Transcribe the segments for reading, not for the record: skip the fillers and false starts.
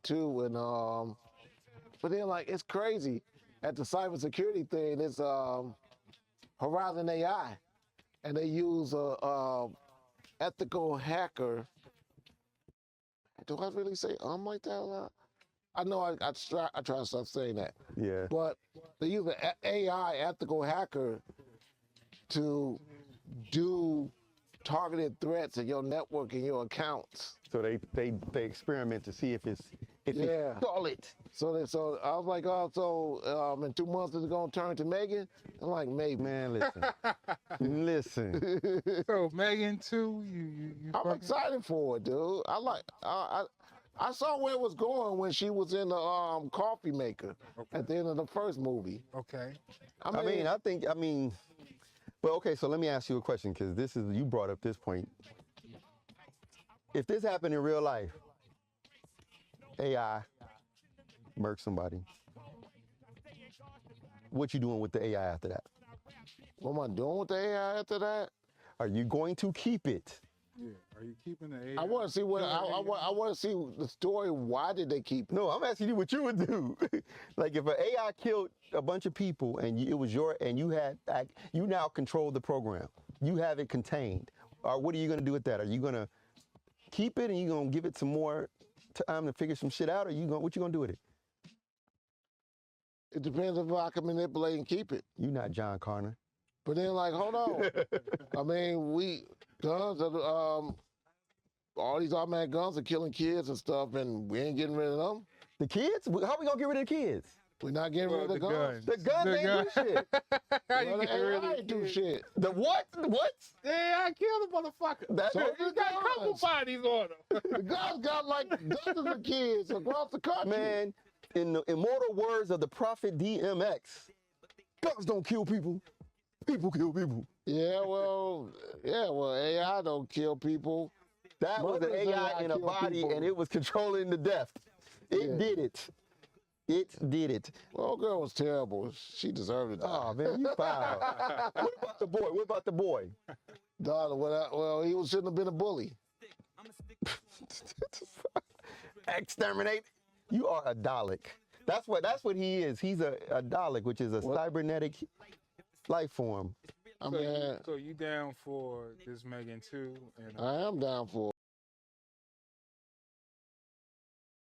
too, and but then like it's crazy. At the cybersecurity thing, it's Horizon AI, and they use a ethical hacker. Do I really say like that a lot? I know I try to stop saying that. Yeah. But they use an AI ethical hacker to do targeted threats at your network and your accounts. So they experiment to see if it's solid. So I was like, oh, so in 2 months is it gonna turn to Megan? I'm like, maybe. Man, listen. So Megan 2, you I'm excited for it, dude. I saw where it was going when she was in the coffee maker at the end of the first movie. Okay. I mean, but okay, so let me ask you a question, because you brought up this point. If this happened in real life, AI murk somebody, what you doing with the AI after that? What am I doing with the AI after that? Are you going to keep it? Yeah. Are you keeping the AI? I want to see what I want to see the story. Why did they keep it? No, I'm asking you what you would do. Like if an AI killed a bunch of people and it was you now control the program. You have it contained. What are you going to do with that? Are you going to keep it and you going to give it some more time to figure some shit out, or what you going to do with it? It depends if I can manipulate and keep it. You not John Connor. But then, like, hold on. I mean, guns are, all these automatic guns are killing kids and stuff, and we ain't getting rid of them. The kids? How we gonna get rid of the kids? We're not getting rid of the guns. The guns ain't do shit. Well, the AI ain't do shit. The what? What? Yeah, I killed the motherfucker. So You got a couple bodies on them. The guns got like dozens of kids across the country. Man, in the immortal words of the prophet DMX, guns don't kill people. People kill people. Yeah, well, AI don't kill people. That was an AI in a body, and it was controlling the death. It did it. It did it. Well, girl was terrible. She deserved it. Oh, man, you foul. What about the boy? What about the boy? Well, he shouldn't have been a bully. Exterminate. You are a Dalek. That's what he is. He's a Dalek, which is a cybernetic life form. So you down for this Megan 2? I am down for it.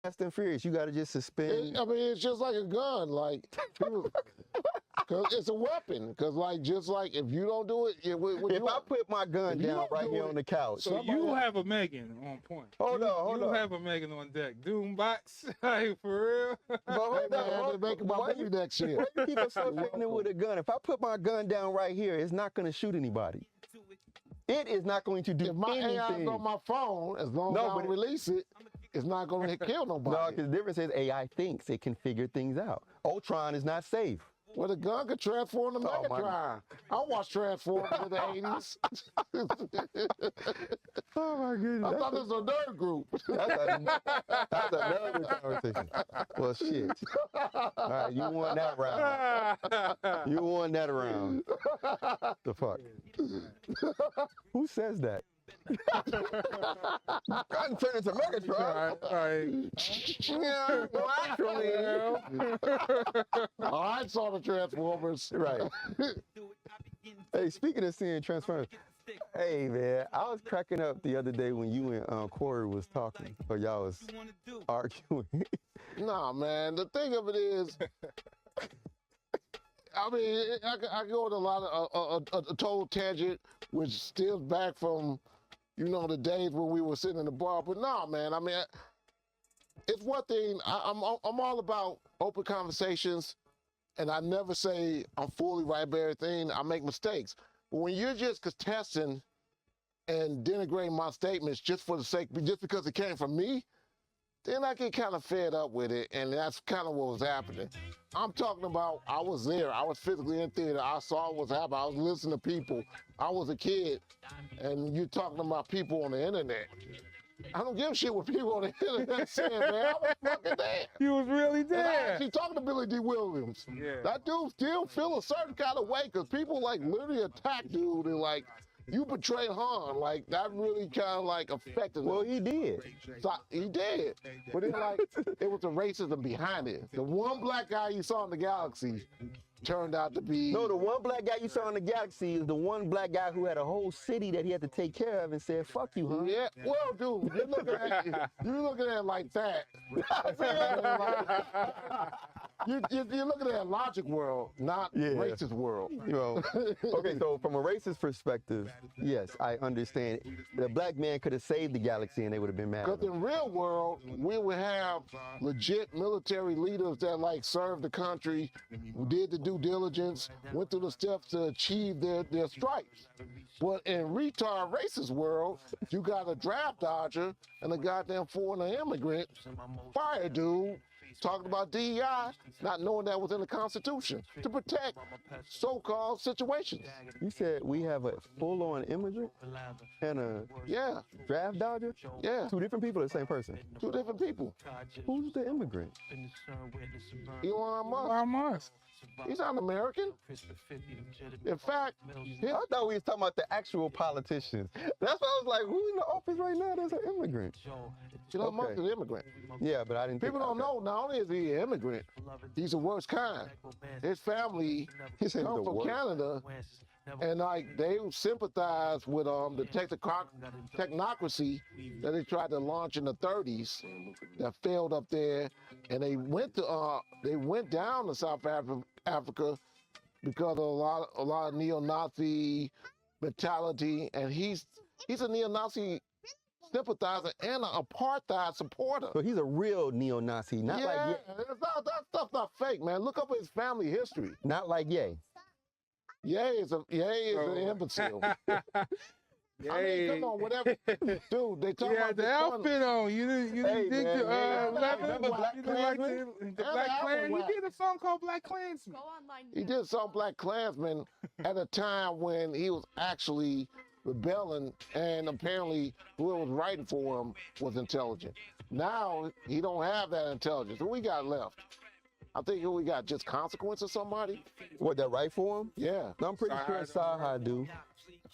Fast and Furious, you got to just suspend. It's just like a gun. Like, because it's a weapon. Because, just like, if you don't do it, if I put my gun down right here on the couch. So you have a Megan on point. Hold on. You have a Megan on deck. Doombots, like, for real. They're making my movie next year. Why you keep associating with a gun? If I put my gun down right here, it's not going to shoot anybody. It is not going to do anything. If my AI is on my phone, as long as I don't release it, it's not going to kill nobody. No, because the difference is AI thinks it can figure things out. Ultron is not safe. Well, the gun could transform the Megatron. I watched Transformers in the 80s. Oh, my goodness. I thought this was a nerd group. That's another conversation. Well, shit. All right, you won that round. You won that round. The fuck? Who says that? Gun turned into Megatron. Yeah, well, actually. I saw the Transformers. Right. Hey, speaking of seeing Transformers, hey, man, I was cracking up the other day when you and Corey was talking, or y'all was arguing. Nah, man, the thing of it is, I go on a lot of a total tangent, which stems back from, the days when we were sitting in the bar. But nah, man, it's one thing. I'm all about open conversations, and I never say I'm fully right about everything. I make mistakes. But when you're just contesting and denigrating my statements just because it came from me, then I get kind of fed up with it, and that's kind of what was happening. I'm talking about, I was there. I was physically in theater. I saw what was happening. I was listening to people. I was a kid, and you're talking about people on the internet. I don't give a shit what people on the internet saying, man. I was fucking there. You was really there. And I actually talking to Billy D. Williams. Yeah. That dude still feel a certain kind of way, because people literally attack dude and you betrayed Han. Like that really kind of like affected Well, him. he did. So he did, but it like it was the racism behind it. The one black guy you saw in the galaxy turned out to be No, the one black guy you saw in the galaxy is the one black guy who had a whole city that he had to take care of and said, "Fuck you, huh?" Yeah, well, dude, you're looking at it like that. You're looking at logic world, not Yeah. racist world. You know, okay, so from a racist perspective, yes, I understand. The black man could have saved the galaxy and they would have been mad. Because in real world, we would have legit military leaders that like served the country, who did the due diligence, went through the steps to achieve their stripes. But in retard racist world, you got a draft dodger and a goddamn foreign immigrant, fire dude, talking about DEI, not knowing that was in the Constitution to protect so-called situations. You said we have a full-on immigrant and a Yeah, draft dodger? yeah, Two different people or the same person? two different people. Who's the immigrant? Elon Musk, Elon Musk. he's not American. In fact, his, I thought we was talking about the actual politicians. That's why I was like, who's in the office right now that's an immigrant? Elon Musk is Okay. an immigrant. Yeah, but I didn't People think don't know, not only is he an immigrant, he's the worst kind. His family He said come the from worst. Canada, and like they sympathize with the technocracy that they tried to launch in the 30s that failed up there, and they went down to South Africa because of a lot of neo-Nazi mentality, and he's a neo-Nazi sympathizer and an apartheid supporter. So he's a real neo-Nazi, not like that stuff's not fake, man. Look up his family history. not like Ye. Ye is an imbecile. Yeah. I mean, come on, whatever, dude. They talk You about had the this fun- outfit on. You didn't Hey, dig man, the yeah. leather. Remember Black You didn't like Klansman? the And Black the Klan. album He wax. did a song called Black Klansman. Go online. He did some Black Klansman at a time when he was actually rebelling, and apparently whoever was writing for him was intelligent. Now he don't have that intelligence. What we got left? I think who we got, just Consequence or somebody? What, that right for him? Yeah. No, I'm pretty sure Saha do.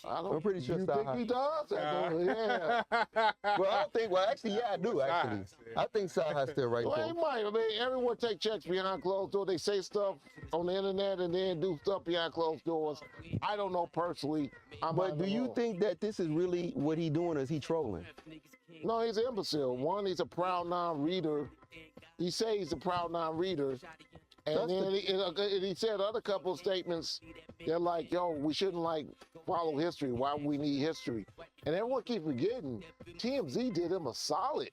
I don't, I'm pretty sure you Saha. think he does? Yeah. Well, I don't think, well, actually, yeah, I do, actually. I think Saha's still right Well, for he him. might. I mean, everyone take checks behind closed doors. They say stuff on the internet and then do stuff behind closed doors. I don't know personally. But do you think that this is really what he doing, or is he trolling? No, he's an imbecile. One, he's a proud non-reader. He says he's a proud non-reader. And That's then he said other couple of statements. They're like, yo, we shouldn't like follow history. Why would we need history? And everyone keeps forgetting TMZ did him a solid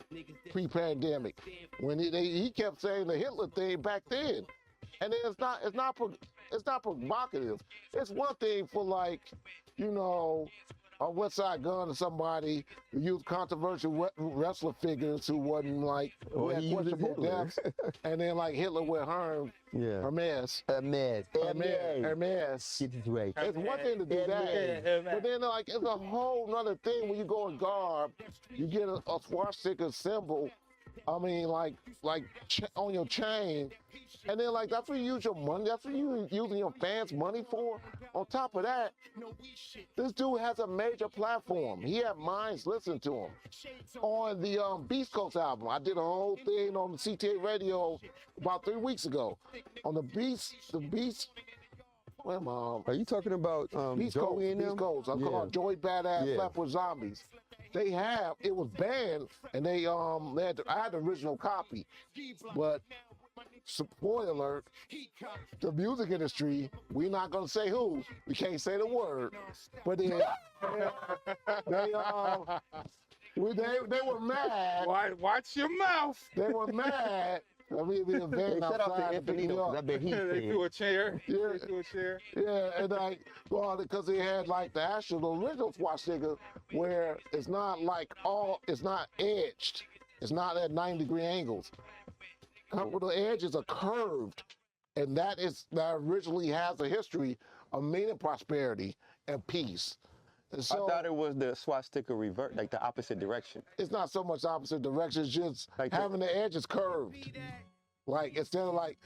pre-pandemic when he kept saying the Hitler thing back then. And then it's not provocative. It's one thing for like, you know, a West Side Gun or somebody who used controversial wrestler figures who wasn't like, who Or had he uses questionable Hitler. deaths. And then like Hitler with Yeah. Hermes. Hermes. Hermes. Get this right. It's one thing to do that, but then like it's a whole nother thing when you go in garb, you get a swastika symbol. I mean, like on your chain, and then like that's what you use your money. That's what you using your fans' money for. On top of that, this dude has a major platform. He had minds listening to him. On the Beast Coast album, I did a whole thing on the CTA radio about 3 weeks ago. On the Beast. Where am I? Are you talking about Beast Joey Coast, and Beast them? Coast. I'm Yeah. calling Joey Badass Yeah. Left with Zombies. It was banned, and I had the original copy, but spoiler alert, the music industry, we're not gonna say who, we can't say the word, but they were mad. Watch your mouth. They were mad. I mean, the Hey, event shout out to outside of New Infinito, 'cause I York. bet he's They pissed. threw a chair. Yeah. They threw a chair. Yeah, and like, well, because they had like the actual original swastika where it's not like it's not edged. It's not at 90-degree angles. Couple of the edges are curved, and that originally has a history of meaning prosperity and peace. And I so thought it was the swastika revert, like the opposite direction. it's not so much opposite direction, it's just Like the- having the edges curved. Like instead of like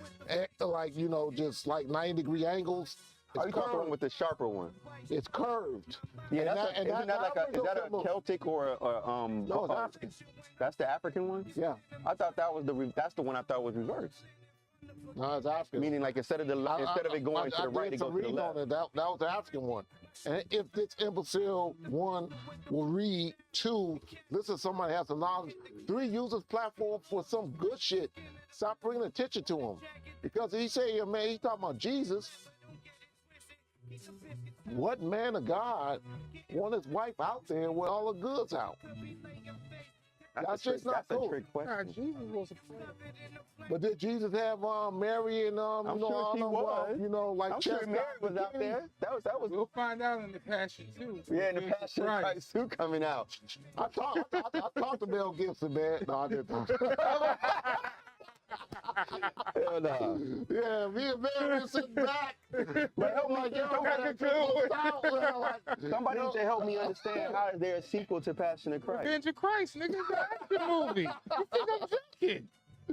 you know, just like 90-degree angles, Oh, you got the one curved. with the sharper one. It's curved. Yeah, And that's that- and isn't that like that is that a resembles- Celtic or No, it's African. That's the African one. Yeah. I thought that was that's the one I thought was reversed. No, it's African. Meaning like instead of it going to the right, did it goes some to the reading left. on it. That was the African one. And if this imbecile, one, will read, two, listen, somebody has some knowledge, three, use his platform for some good shit. Stop bringing attention to him. Because he say, yeah, man, he talking about Jesus. What man of God want his wife out there with all the goods out? That's just not That's cool. a trick Nah, question. Jesus was a player. But did Jesus have Mary and I'm you know, sure all she them, was. you know, like I'm sure chestnut Mary was out bikinis? there. That was We'll find out in the Passion too. yeah, and the Passion of Christ too coming out. I talked to Mel Gibson, man. No, I didn't. Hell no. Yeah, me and Mel were sitting back. But help me, Like, yo, somebody, man, people out there, like, somebody you needs know, to help me understand how is there a sequel to Passion of Christ? Revenge of Christ, nigga. It's an action movie. You think I'm joking?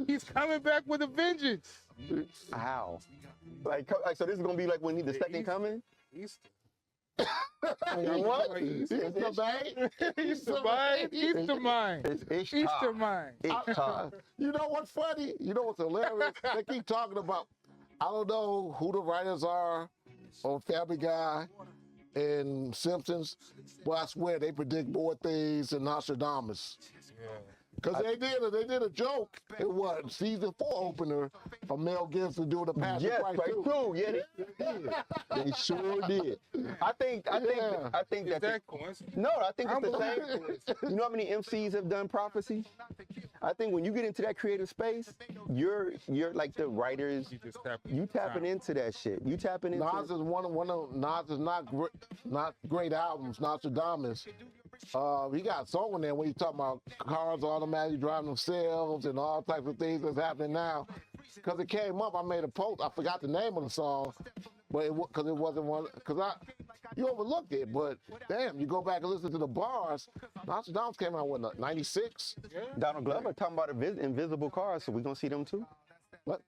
He's coming back with a vengeance. How? Like so this is gonna be like when the second coming? Easter. What? Easter, man. Easter mine. Easter mine. It's Easter Ishtar. mine. Ishtar. You know what's funny? You know what's hilarious? They keep talking about, I don't know who the writers are on Family Guy and Simpsons, but I swear they predict more things than Nostradamus. Yeah. Because they did a joke in what, season 4 opener of Mel Gibson doing the Passion Yes, Christ right too. too. Yeah, they did. They sure did. I think Yeah. Is that that coincidence? no, I think it's the Unbelievable. same. You know how many MCs have done prophecy? I think when you get into that creative space, you're like the writers. You tapping into that shit. You tapping into. Nas is one of Nas is not great albums. Nostradamus. He got a song in there when he's talking about cars automatically driving themselves and all types of things that's happening now. Because it came up, I made a post. I forgot the name of the song, but because it wasn't one. You overlooked it, but damn, you go back and listen to the bars. Nostradamus came out with 96. Donald Glover talking about invisible cars, so we gonna see them too. What?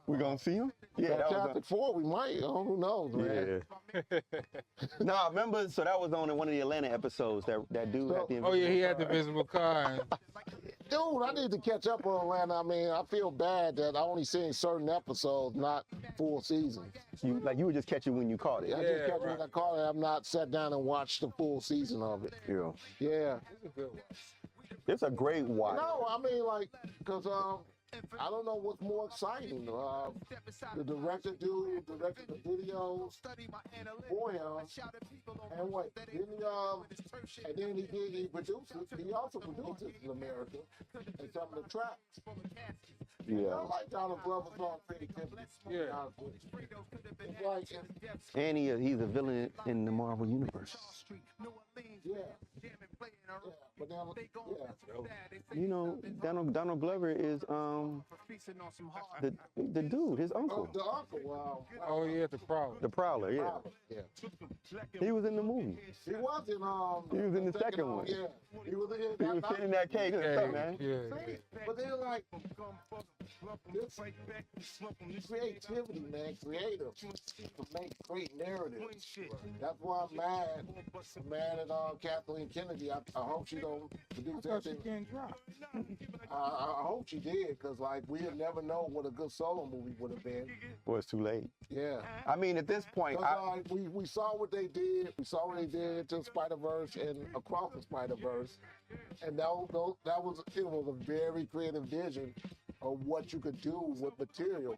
We gonna see them? Yeah, that was. Fantastic Four, we might. Oh, who knows, man? Yeah. Nah, remember? So that was on one of the Atlanta episodes. That dude had the. Oh yeah, he invisible had the car. visible car. Dude, I need to catch up on Atlanta. I mean, I feel bad that I only seen certain episodes, not full seasons. You would just catch it when you caught it. I Yeah, just catch right. when I call it. I've not sat down and watched the full season of it. Yeah. Yeah. It's a good one. It's a great watch. No, I mean, like, because I don't know what's more exciting. The director dude directed the videos for him. And what? And then he produced it. He also produced it in America and some of the tracks. I Yeah. like Donald Glover's on creativity. Yeah. It's like, And he's a villain in the Marvel universe. yeah. But then, yeah. You know, Donald Glover is the dude, his Oh, uncle, the uncle, wow. Oh yeah, the problem. the Prowler. Yeah. Yeah. He was in the movie. He was in He was in the second one. Yeah. He was in He was sitting in that cage. What's up, man? Yeah. See, but they're like, this creativity, man, creative, to make great narratives. That's why I'm mad at Kathleen Kennedy. I hope she don't I produce thought she anything. getting dropped. I hope she did, because like we'd never know what a good solo movie would have been. Well, it's too late. Yeah. I mean, at this point, 'Cause, we saw what they did. We saw what they did to Spider-Verse and Across the Spider-Verse, and it was a very creative vision of what you could do with material.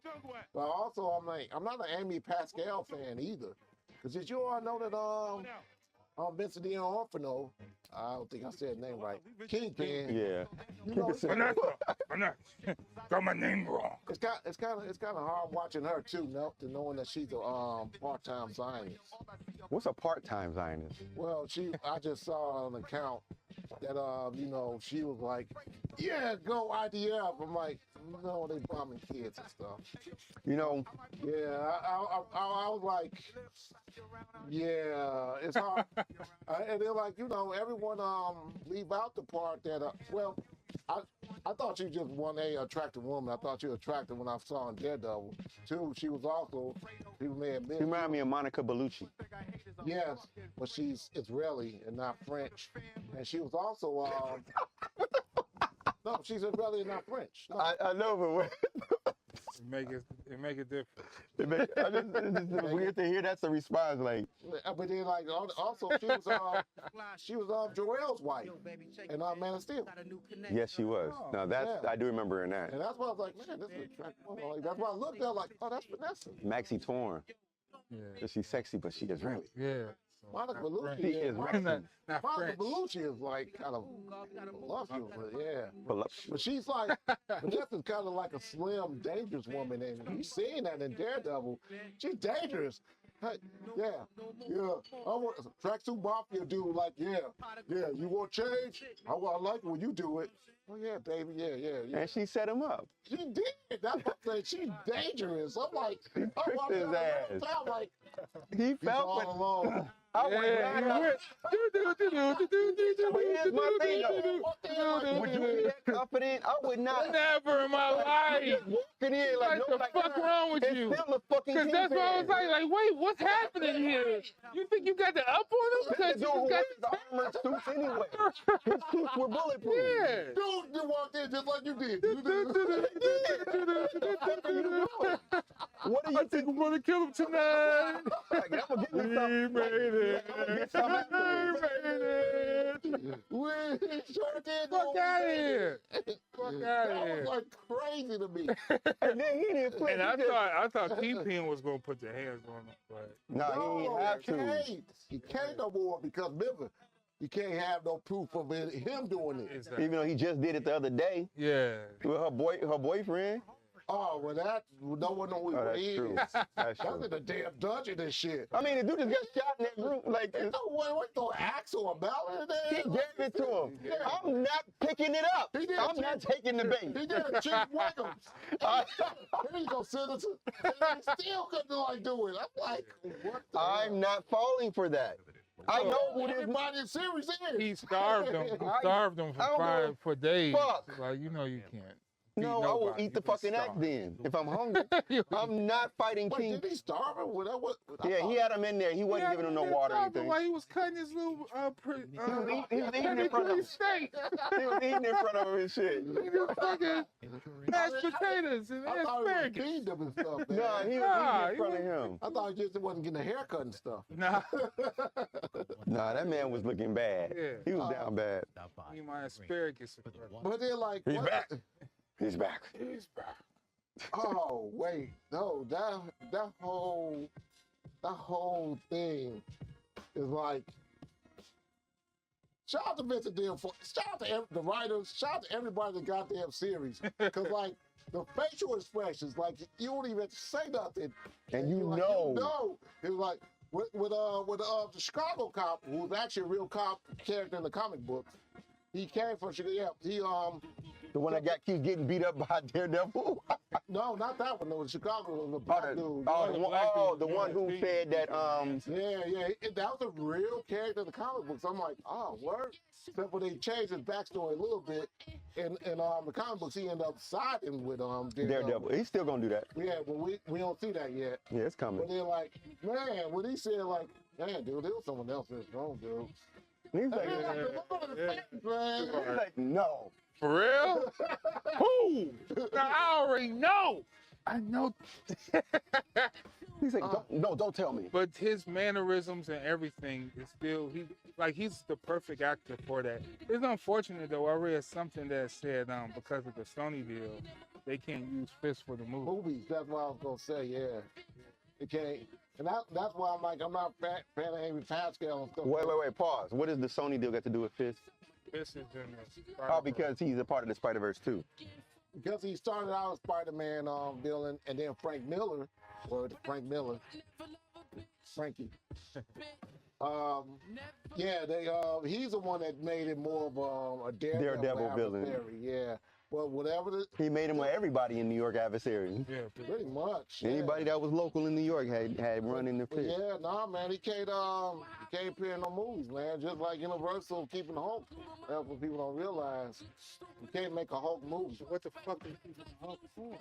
But also, I'm not an Amy Pascal fan either, because did you all know that Vincent D'Onofrio, I don't think I said his name right, Kingpin. yeah. You know, I'm not. Got my name wrong. it's kind of hard watching her too, knowing that she's a part-time Zionist. What's a part-time Zionist? Well, I just saw on an account that, she was like, yeah, go IDF. I'm like, no, they bombing kids and stuff. You know, Yeah, I was like, yeah, it's hard. And they're like, everyone leave out the part that, I thought you just one attractive woman. I thought you were attractive when I saw her in Daredevil. Two, she was also, people may admit, She reminded me of Monica Bellucci. yes, but she's Israeli and not French. And she was also, no, she's Israeli and not French. No. I know, but It make it different. it's weird to hear that's the response. Like, But then, like, also she was Joel's wife in Man of Steel. yes, she was. No, that's Yeah. I do remember her in that. And that's why I was like, man, this is attractive woman. Like, that's why I looked at like, oh, that's Vanessa. Maxie Torn. Yeah. She's sexy, but she is really. Yeah. Monica Bellucci. She is Monica, Not, not Monica French. Bellucci is like kind of voluptuous, but yeah. Voluptuous. But she's like, Vanessa's kind of like a slim, dangerous woman, and you seen that in Daredevil. She's dangerous. Hey, yeah. I want tracksuit mafia dude. Like, yeah. You want change? I like it when you do it. Oh yeah, baby. Yeah. And she set him up. She did. That's what I'm saying. She's dangerous. I'm like, tricked his ass. I'm like, He he's felt all it. alone. I was Yeah, glad. But here's my thing, though. Would you be that confident? I would not. Never in my life. Walking in like, Like no, the fuck wrong with it's you? still a fucking Because that's what I was kingpin. like, wait, what's happening here? You think you got the up on him? This Because dude you who just wears got the armored suits anyway. His suits were bulletproof. Yeah. Dude, you walked in just like you did. What do I you think think? I'm gonna kill him tonight. Like, I'm gonna We get me something. made it. I'm gonna get something afterwards. We made it. We sure did. Fuck out of here. Fuck out of That was here. like crazy to me. And then he didn't play. And I thought Kingpin was gonna put their hands on him, but No, he didn't have you to. can't. You can't no more because remember, you can't have no proof of him doing it. exactly. Even though he just did it the other day Yeah. with her boyfriend. Oh, well, no one knows Oh, where that's he true. is. That's That's true. in the damn dungeon and shit. I mean, the dude just got shot in that group. Like, Ain't no way we throw axe or a mallet in there. he gave it to him. Yeah. I'm not picking it up. He did I'm too. not taking the bait. He did Chief Wiggums. Here you go, citizen. And he still couldn't like do it. I'm like, what the I'm hell? not falling for that. I know who this. Everybody in series is. He starved him. He starved him I don't for days. fuck. Like, you know you can't. No, beat I will nobody. eat the You been fucking act starved. then. If I'm hungry, I'm not fighting Wait, King. did he starve him? Yeah, he had him in there. He wasn't giving him no water or anything. While he was cutting his little he was eating in front of him. steak. He was eating in front of him and shit. He was fucking mashed potatoes and I thought he was asparagus. feeding them and stuff, man. No, he was Nah, eating in front of him. I thought he just wasn't getting a haircut and stuff. Nah, Nah, that man was looking bad. Yeah. He was down bad. eat my asparagus. But they're like, He's what? back. He's back. Oh wait, no, that whole thing is like. Shout out to Vincent D'Onofrio. Shout out to the writers. Shout out to everybody that got damn series. Cause like the facial expressions, like you don't even have to say nothing, And you like, know. you know, it was like with the Chicago cop, who was actually a real cop character in the comic books. He came from Chicago. Yeah, he The one that keeps getting beat up by Daredevil. no, not that one. No, the Chicago was the black dude. The one who said that. Yeah, that was a real character in the comic books. I'm like, oh, word. Except for they changed his backstory a little bit. In the comic books, he ended up siding with Daredevil. He's still gonna do that. Yeah, but we don't see that yet. Yeah, it's coming. But they're like, man, when he said like, man, dude, there was someone else in this room, dude. He's like, Man, like, look at his face, man. he's like, no. For real? Who? Now, I already know. I know. He's like, don't tell me. But his mannerisms and everything is still he's the perfect actor for that. It's unfortunate though. I read something that said because of the Sony deal, they can't use Fist for the movie. Movies, that's what I was gonna say, yeah. It can't. And that's why I'm like, I'm not fan of Amy Pascal and stuff. Wait, pause. What does the Sony deal got to do with Fist? Fist is in the Oh, because he's a part of the Spider-Verse too. Because he started out as Spider-Man villain, and then Frankie, yeah, he's the one that made it more of a Daredevil villain. adversary, yeah. But whatever the, He made him everybody in New York adversary. Yeah, pretty much. Anybody that was local in New York had run in the But pit. yeah, nah, man, he can't appear in no movies, man. Just like Universal keeping the Hulk. That's what people don't realize. You can't make a Hulk movie. what the fuck is people Hulk for?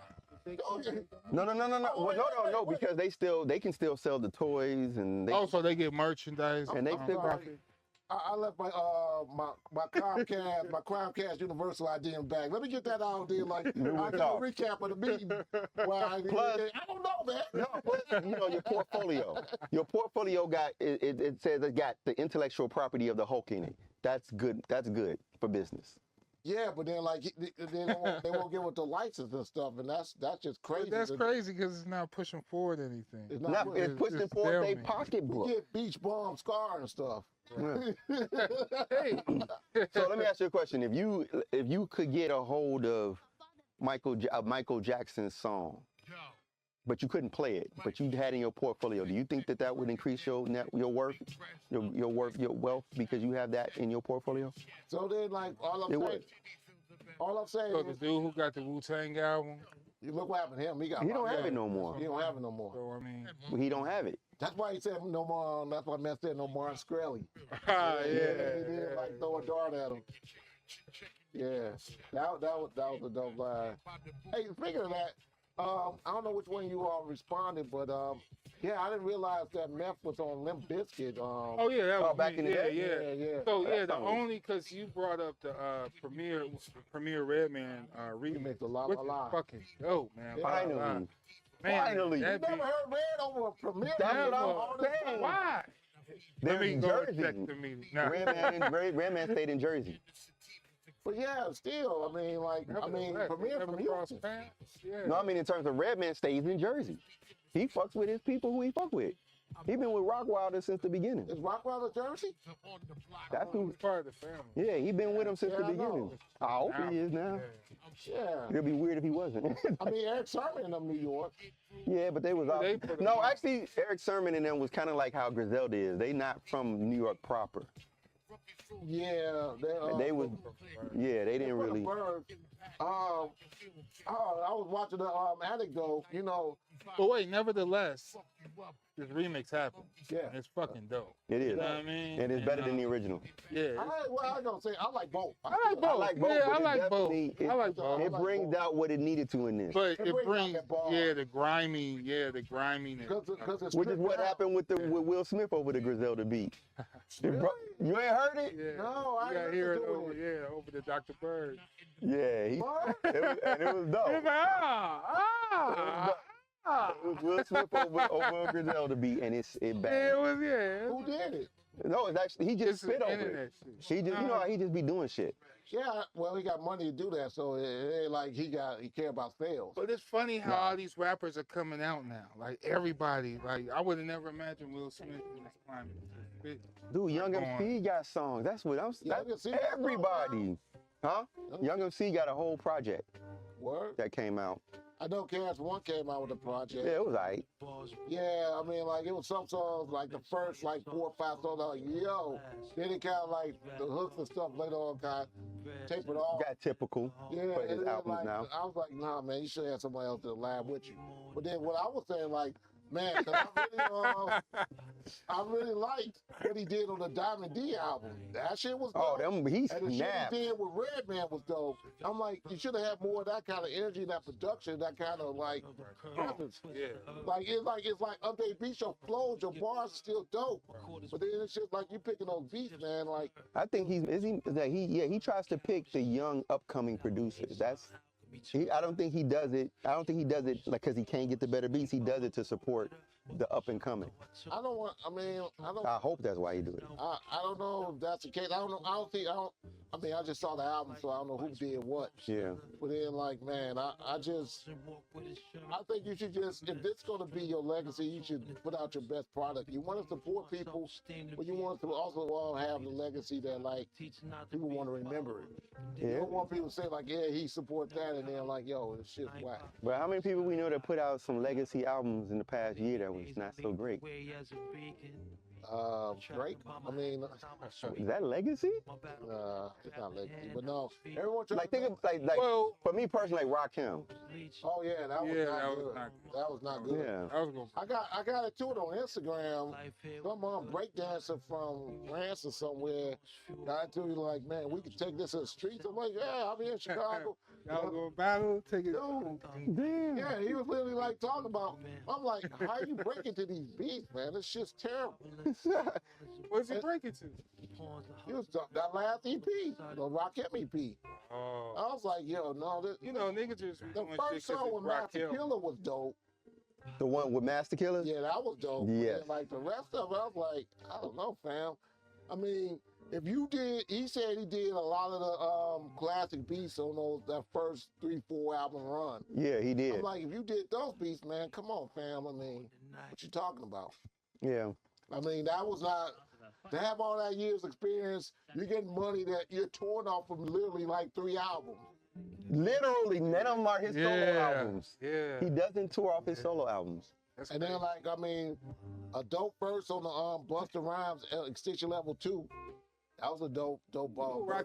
No. Well, no, because they can still sell the toys and they Also, they get merchandise. and they still got I left my Comcast Universal ID in the bag. Let me get that out there, like I will got a talk. recap of the meeting. Well, I don't know, man. no, plus, your portfolio. Your portfolio got it says it got the intellectual property of the Hulk in it. That's good. That's good for business. Yeah, but then like they won't give it the license and stuff, and that's just crazy. But that's crazy because it's not pushing forward anything. It's Not, not it's it's pushing it's forward their stalemate. pocketbook. get Beach Bomb Scar and stuff. Yeah. Hey, So let me ask you a question: If you could get a hold of Michael Jackson's song, but you couldn't play it, but you had it in your portfolio, do you think that would increase your worth, your wealth because you have that in your portfolio? So then, like all I'm It saying, would. so the dude who got the Wu-Tang album, you look what happened to him. He don't have it no more. He don't have it no more. so I mean, He don't have it. That's why he said no more. That's why man said no more Skrelly. yeah. He did like throw a dart at him. Yeah, that was a dope line. Hey, speaking of that, I don't know which one you all responded, but yeah, I didn't realize that Meth was on Limp Bizkit. Oh yeah, that was back me. in the day? Yeah. So That yeah, the song. only because you brought up the Premier Redman He remix, makes a lot which of is lies. fucking dope, man. Finally. Man, Finally. that Never beat- heard Red over a premiere. That's album what I'm all this saying. time. Why? They're Let me in go Jersey. check the meeting. Nah. Redman stayed in Jersey. But yeah, still, I mean, like, Premier Never from crossed Houston. paths? Yeah. No, I mean in terms of Redman stays in Jersey. He fucks with his people who he fuck with. He been with Rockwilder since the beginning. Is Rockwilder Jersey? That's who. He's part of the family. Yeah, he been with him since Yeah, the I know. beginning. I hope he is now. Yeah. It'd be weird if he wasn't. I mean, Eric Sermon of New York. Yeah, but they was out. They put him No, on. actually, Eric Sermon and them was kind of like how Griselda is. They not from New York proper. Yeah. They was. Yeah, they didn't from the really. Burbs. I was watching the anecdote, you know. But wait, nevertheless, this remix happened. Yeah. It's fucking dope. It is, You know what I mean? and it's better than the original. Yeah. I gonna say I like both. I like both. I like both. Yeah, but I it like both. definitely- I like both. It brings out what it needed to in this. But It it brings out brings, that bar. the griminess. Because it's Which is what stripped down. happened with Will Smith over the Griselda beat. You ain't heard it? Yeah. No, I you gotta ain't hear it doing over, it. over the Dr. Bird. Yeah, What? and it was dope. He's like, ah. It was Will Smith over a Griselda beat, and it Yeah, banged. it was, yeah. Who did it? No, it's actually he just It's spit over it. internet shit. He just, you know how he just be doing shit. Yeah, well, he got money to do that, so it ain't like he care about sales. But it's funny how all these rappers are coming out now. Like everybody, like I would have never imagined Will Smith in this climate. Dude, Young MC got songs. That's what I'm. Young That's MC got songs everybody, huh? Young MC got a whole project Word. that came out. I know KS One came out with a project. Yeah, it was alright. Yeah, I mean, like it was some songs, like the first like 4 or 5 songs, like yo. Then it kind of like the hooks and stuff later on kind of tapered off. Got typical Yeah, for his and then, albums like, now. I was like, nah, man, you should have somebody else to lab with you. But then what I was saying, like, man, 'cause I really liked what he did on the Diamond D album. That shit was Oh, dope. he And the shit snapped. he did with Redman was dope. I'm like, you should have had more of that kind of energy, that production, that kind of like presence. Yeah. It's like update beats, your flows, your bars are still dope. But then it's just like you picking those beats, man. Like, I think he tries to pick the young upcoming producers. I don't think he does it. I don't think he does it like because he can't get the better beats. He does it to support the up and coming. I don't want. I mean, I don't. I hope that's why he do it. I don't know if that's the case. I don't know. I mean, I just saw the album, so I don't know who did what. Yeah. But then, like, man, I think you should just, if this going to be your legacy, you should put out your best product. You want to support people, but you want to also have the legacy that, like, people want to remember it. You Yeah. don't want people to say, like, yeah, he support that, and then, like, yo, this shit's whack. But how many people we know that put out some legacy albums in the past year that was not so great? Drake. I mean, Is that legacy? it's not legacy, but no. Everyone trying Like to think of like Well, for me personally, like Rakim. oh yeah, that was Yeah, not that was good. not That was not good. Yeah. I was gonna. I got it too on Instagram. Some breakdancer from France or somewhere got to me like, man, we could take this to the streets. I'm like, yeah, I'm here in Chicago. Y'all gonna battle? Take it. Dude, Damn. yeah, he was literally like talking about. I'm like, how you break into these beats, man? This shit's terrible. What's he breaking to? He was that last EP, the Rakim EP. Oh, I was like, yo, no, this, you know, niggas just the doing first shit song because with it's Master Rakim. Killer was dope. The one with Master Killer? Yeah, that was dope. Yes. And like the rest of it, I was like, I don't know, fam. I mean, if you did, he said he did a lot of the classic beats on that first 3-4 album run. Yeah, he did. I'm like, if you did those beats, man, come on, fam. I mean, what you talking about? Yeah. I mean, that was not, to have all that years experience, you're getting money that you're torn off from literally like 3 albums. Literally, none of them are his solo albums. Yeah. He doesn't tour off his solo albums. That's And then crazy. like, I mean, a dope verse on the Busta Rhymes Extinction Level 2. That was a dope verse.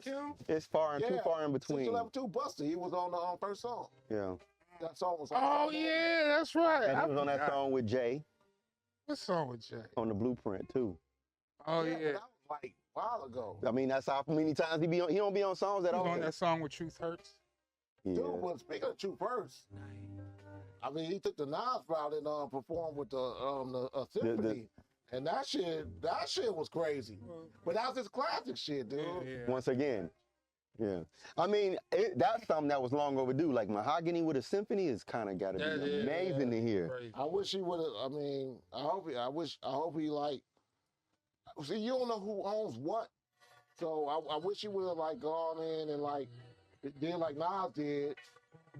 Rakim? It's far and too far in between. Extinction Level 2, Busta, he was on the first song. Yeah. That song was Oh yeah, that's right. And he was on that song with Jay What song with Jay? on the Blueprint too. Oh but yeah. that was like a while ago. I mean, that's how many times he be on. He don't be on songs at He was all. on that song with Truth Hurts. Yeah. Dude, but speaking of True First, I mean, he took the Nas route and performed with the symphony. And that shit was crazy. But that was his classic shit, dude. Yeah. Once again. Yeah. I mean, that's something that was long overdue. Like Mahogany with a Symphony is kind of got to That be is amazing to hear. crazy. I wish he would have. I mean, I hope he like. See, you don't know who owns what, so I wish he would have like gone in and like did like Nas did.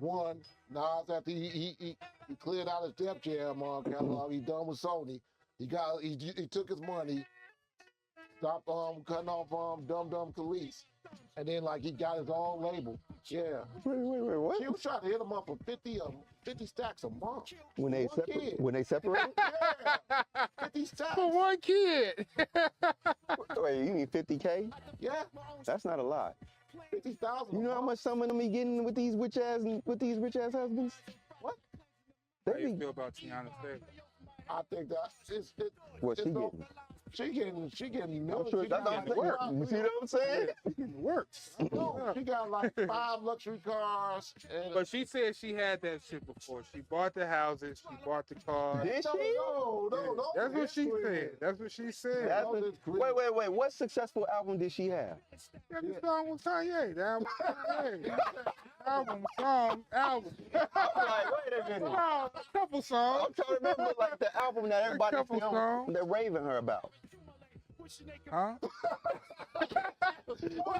One, Nas after he cleared out his Def Jam catalog, he done with Sony. He took his money, stopped cutting off Dum Dum Khalees, and then like he got his own label. Yeah. Wait, what? He was trying to hit him up for 50 stacks a month. When they One kid. separate? Yeah. 50 stacks. For one kid. Wait, you mean 50K? Yeah. That's not a lot. 50,000. You know how much some of them be getting with these rich ass husbands? What? How They you be feel about Tiana Taylor? I think that's what she it's no- getting? She getting I'm millions. sure She that's got what I'm like saying. five- You see what I'm saying? It works. No, she got like 5 luxury cars. And But she said she had that shit before. She bought the houses, she bought the cars. Did no, she? no. That's what she History. said. That's what she said. That's All a- this greed. Wait. What successful album did she have? Got the song with Kanye. The album with Kanye. Album. I'm like, wait a minute. A couple songs. I'm trying to remember like the album that everybody couple still songs. they're raving her about. Huh? I'm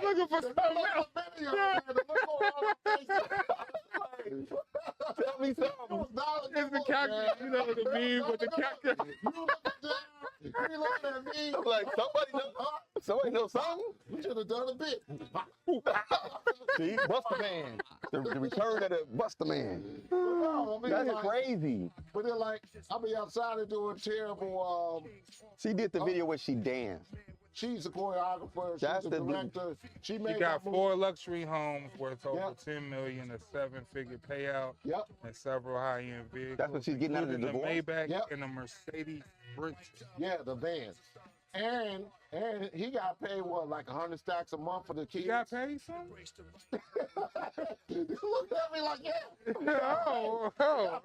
looking for something else. Tell me something. It's the calculator. You know the meme with the calculator. I'm like, somebody knows something? We should have done a bit. See, Busta Man. The return of the Busta Man. No, I mean, That's like, crazy. But then, like, I be outside and doing terrible. She did the video where she danced. She's a choreographer. That's She's a the- director. She She made got that movie. 4 luxury homes worth over Yep. $10 million, a 7-figure payout, Yep. and several high-end vehicles. That's what she's getting out of the including divorce? Maybach Yep. and a Mercedes Benz. Yeah, the vans. And he got paid what, like 100 stacks a month for the kids. You got paid something? You looked at me like, yeah. oh,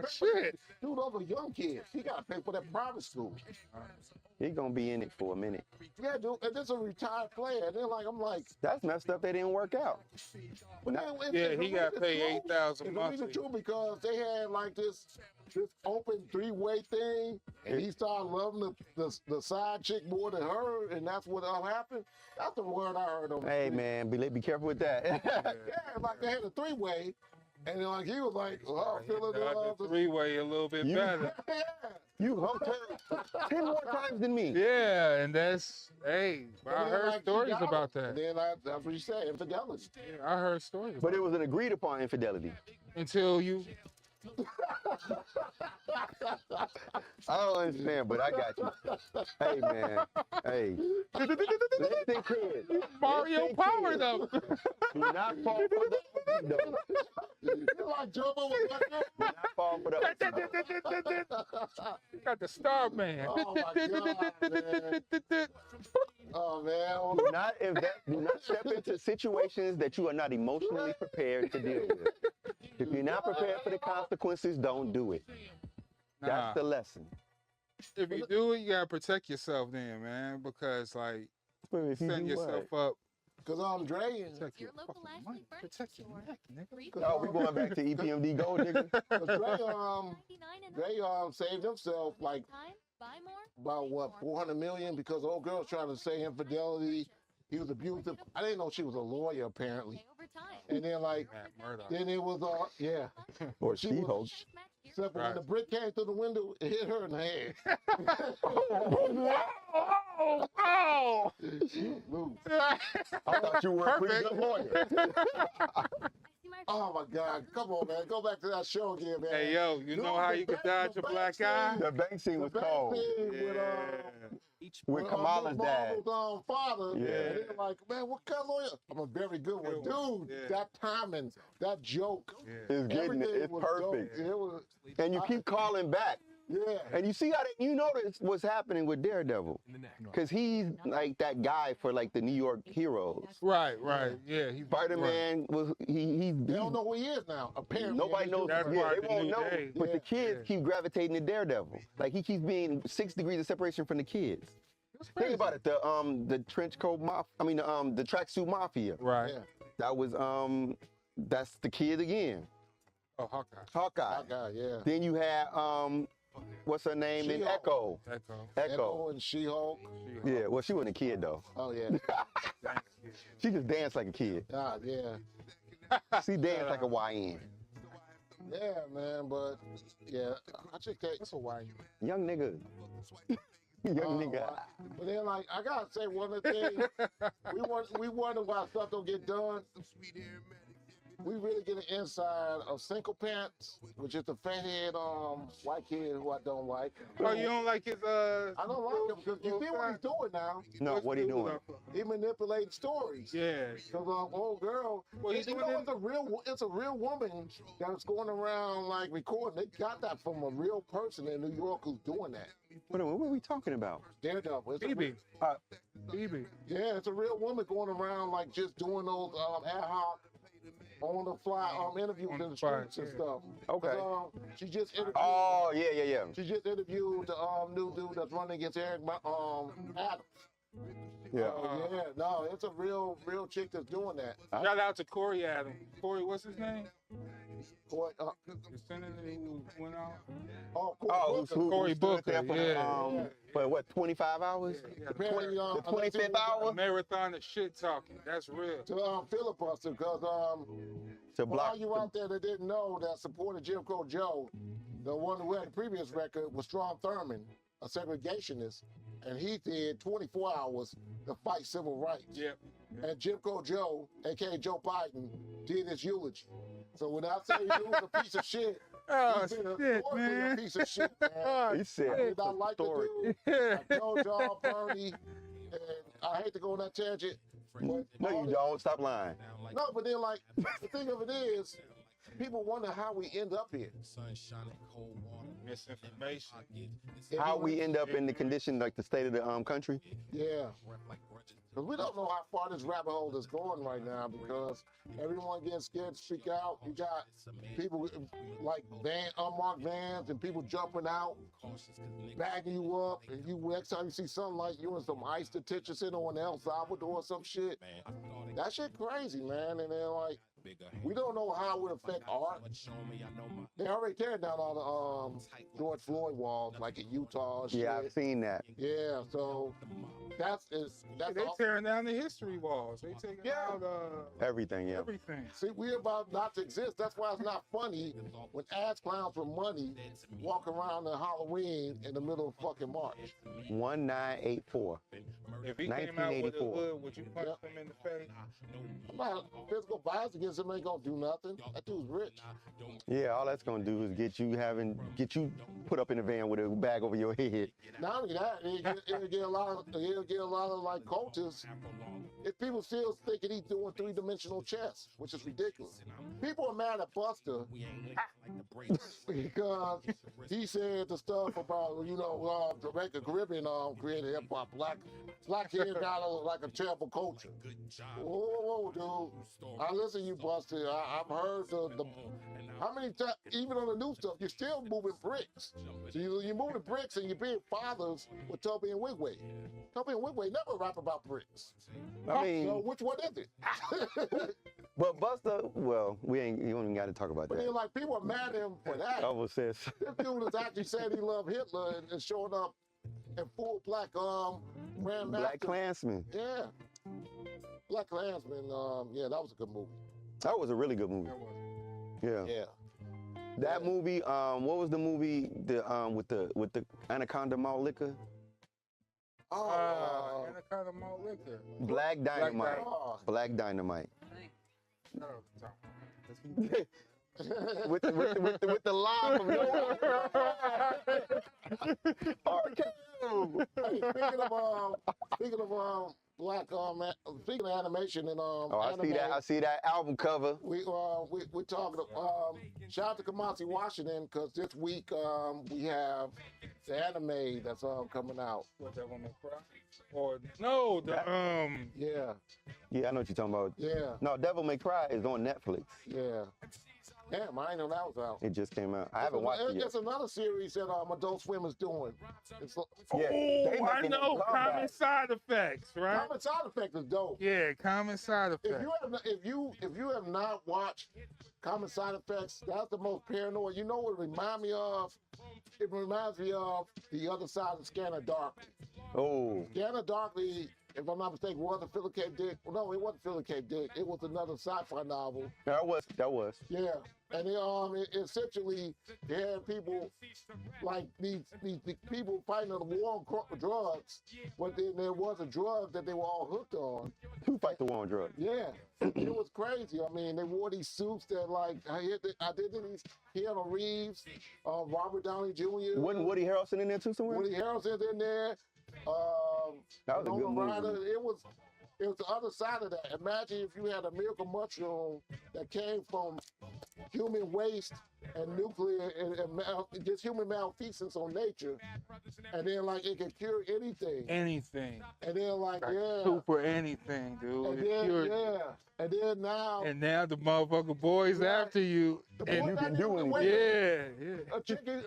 shit. Dude, those are young kids. He got to pay for that private school. He gonna be in it for a minute. Yeah, dude. And this is a retired player. And then, like, I'm like, That's messed up. They didn't work out. but then Yeah, he got paid $8,000 It's the reason monthly. too because they had like this open 3-way thing, and he started loving the side chick more than her, and that's what happened. That's the word I heard on the Hey street. man, be careful with that. Yeah, like they had a 3-way, and then like he was like, oh, feeling the Got love. the 3-way a little bit You- better. Yeah. You humped her 10 more times than me. Yeah, and that's, hey, And I then, heard like, he stories got about her. that. And then that's what you said, infidelity. Yeah, I heard stories But about it was an agreed upon infidelity. it. Until you, I don't understand, but I got you. Hey, man. Hey. Listen, kid. Mario Listen, Power kid. though. Do not fall for the okey-doke. You like Jumbo with that? Do not fall for the okey-doke. Got the Star Man. Oh my God, man. Oh man. Do not step into situations that you are not emotionally prepared to deal with. If you're not prepared for the consequences, don't do it. Nah, That's the lesson. if you do it, you gotta protect yourself then, man, because like But if you setting do yourself what? up. Cause Dre and Protect Your your local fucking Ashley money. Furniture Protect your store. neck, nigga. Oh, we going back to EPMD Gold Digger? Cause Dre 99 and up. saved himself like Time, buy more, about save what more. 400 million because old girl was trying to say infidelity. He was abusive. I didn't know she was a lawyer apparently. Pay over time. And then like Matt Murdock. then it was yeah. Or She She-Hulk? was- Price match gear. Except for when Right. the brick came through the window, it hit her in the head. Oh! Lose. I thought you were a pretty Perfect. good lawyer. I see my Oh my God! Come on, man. Go back to that show again, man. Hey yo, you know how you could dodge a black eye? The bank scene was cold. With Kamala's Miss dad. Marvel's, father. Yeah. And they're like, man, what kind of lawyer? I'm a very good one. Good one. Dude, Yeah. that timing, that joke. Yeah. It's getting it. everything It's was perfect. dope. It was, And you keep calling back. yeah. And you see how you notice what's happening with Daredevil. Because he's like that guy for like the New York heroes. Right, yeah. He's Spider-Man was They don't know who he is now. Apparently. Nobody knows. That's Yeah, why they the won't New know. Day. But the Yeah. kids Yeah. keep gravitating to Daredevil. Like he keeps being 6 degrees of separation from the kids. Think about it. The trench coat mafia. I mean the tracksuit mafia. Right. Yeah. That was that's the kid again. Oh, Hawkeye. Hawkeye. That guy, yeah. Then you had what's her name in She-Hulk. Echo. Echo. Echo. And She-Hulk. Yeah. Well, she wasn't a kid though. Oh, yeah. She just danced like a kid. God, yeah. She danced like a YN. Yeah, man, but yeah, I just can't. That's a why. Young nigga. Young Oh, nigga. wow. But then, like, I gotta say one of the things we wonder why stuff don't get done. We really get an inside of Cinco Pants, which is the fathead white kid who I don't like. Oh, you don't like his I don't like him because you see what he's doing now. No, what he doing? He manipulating stories. Yeah. Cause old girl, Well, he's you doing know, it- it's a real woman that's going around like recording. They got that from a real person in New York who's doing that. What are we talking about? Daredevil. It's a BB. BB. Yeah, it's a real woman going around like just doing those ad hoc, on the fly interviews On in the the fly, streets and yeah. stuff. Okay. 'Cause, she just interviewed. Oh, yeah. She just interviewed the new dude that's running against Eric Adams. Yeah. Yeah, no, it's a real chick that's doing that. Shout out to Corey Adams. Corey, what's his name? Boy, The senator who went out. Oh, Corey stood Booker, there for, yeah. for what, 25 hours? Yeah, Apparently, The unless he 25th was hour? a marathon of shit talking. That's real. to filibuster because To for block. all you out there that didn't know that supported Jim Crow Joe, the one who had the previous record was Strom Thurmond, a segregationist, and he did 24 hours to fight civil rights. Yep. And Jim Crow Joe, aka Joe Biden, did his eulogy. So when I say he was a piece of shit, Oh, he's been a shit, horribly man. a piece of shit, man. He said, I did not it's like the historic. dude. Yeah. I told y'all, Bernie, and I hate to go on that tangent. But No, you don't. Stop lying. no, but then like the thing of it is, people wonder how we end up here. Misinformation. How we end up in the condition, like the state of the country? Yeah. Because we don't know how far this rabbit hole is going right now because everyone getting scared to speak out. You got people like unmarked vans and people jumping out, bagging you up, and you next time you see something like you in some ICE detention center on El Salvador or some shit. That shit crazy, man. And then like we don't know how it would affect art. They already tearing down all the George Floyd walls, like in Utah. And shit. Yeah, I've seen that. Yeah, so that's They all. tearing down the history walls. They taking Yeah. out Everything, yeah. everything. See, we're about not to exist. That's why it's not funny when ass clowns for money walk around on Halloween in the middle of fucking March. 1984. If he came out with a 1984. hood, would you punch him in the face? I'm not physical violence against him ain't gonna do nothing. That dude's rich. Yeah, all that's gonna do is get you put up in a van with a bag over your head. Not only that, he'll get a lot of like coaches. If people still thinking he's doing 3-dimensional chess, which is ridiculous. People are mad at Buster because he said the stuff about Jamaica Caribbean created hip hop. Black here got like a terrible culture. Whoa, dude! I listen to you, Buster. I've heard the how many times, even on the new stuff, you're still moving bricks. So you're moving bricks and you're being fathers with Toby and Wigway. Toby and Wigway never rap about bricks. I mean, So which one is it? but Buster, well, you don't even got to talk about But that. then, like, people are mad at him for that. I almost says. This dude is actually saying he loved Hitler and showing up in full black Grand Black Master. Klansman. Yeah. Black Klansman, yeah, that was a good movie. That was a really good movie. Yeah. Yeah. That movie, what was the movie with the Anaconda Malt Liquor? Oh, Anaconda Malt Liquor. Black Dynamite. Dynamite. Black Dynamite. Shout out to Tom. with the line from Hey, speaking of black speaking of animation and I see that album cover. we talking shout out to Kamasi Washington because this week we have the anime that's coming out. What, Devil May Cry? Or no, Yeah, Yeah, I know what you're talking about. yeah, No, Devil May Cry is on Netflix. yeah. Damn, I didn't know that was out. It just came out. I haven't watched it yet. It's another series that Adult Swim is doing. It's Yeah, they oh, I making know. a comeback. Common Side Effects, right? Common Side Effect is dope. Yeah, Common Side If Effects. you have not watched Common Side Effects, that's the most paranoid. You know what it reminds me of? It reminds me of The Other Side of Scanner Darkly. Oh, Scanner Darkly, if I'm not mistaken, wasn't Philip K. Dick. Well, no, it wasn't Philip K. Dick. It was another sci-fi novel. that was. Yeah, and essentially they had people like these people fighting the war on drugs, but then there was a drug that they were all hooked on. Who fight the war on drugs? Yeah, it was crazy. I mean, they wore these suits that like I did these Keanu Reeves, Robert Downey Jr. Wasn't Woody Harrelson in there too somewhere? Woody Harrelson's in there. That was a good Winona movie. Ryder. It was the other side of that. Imagine if you had a miracle mushroom that came from human waste and nuclear and just human malfeasance on nature, and then like it could cure anything. Anything. And then like yeah, Super anything, dude. and It then cured- yeah, and then now And now the motherfucker boy's Right. after you. the And boy you not can even do anything. aware. yeah. A chickie,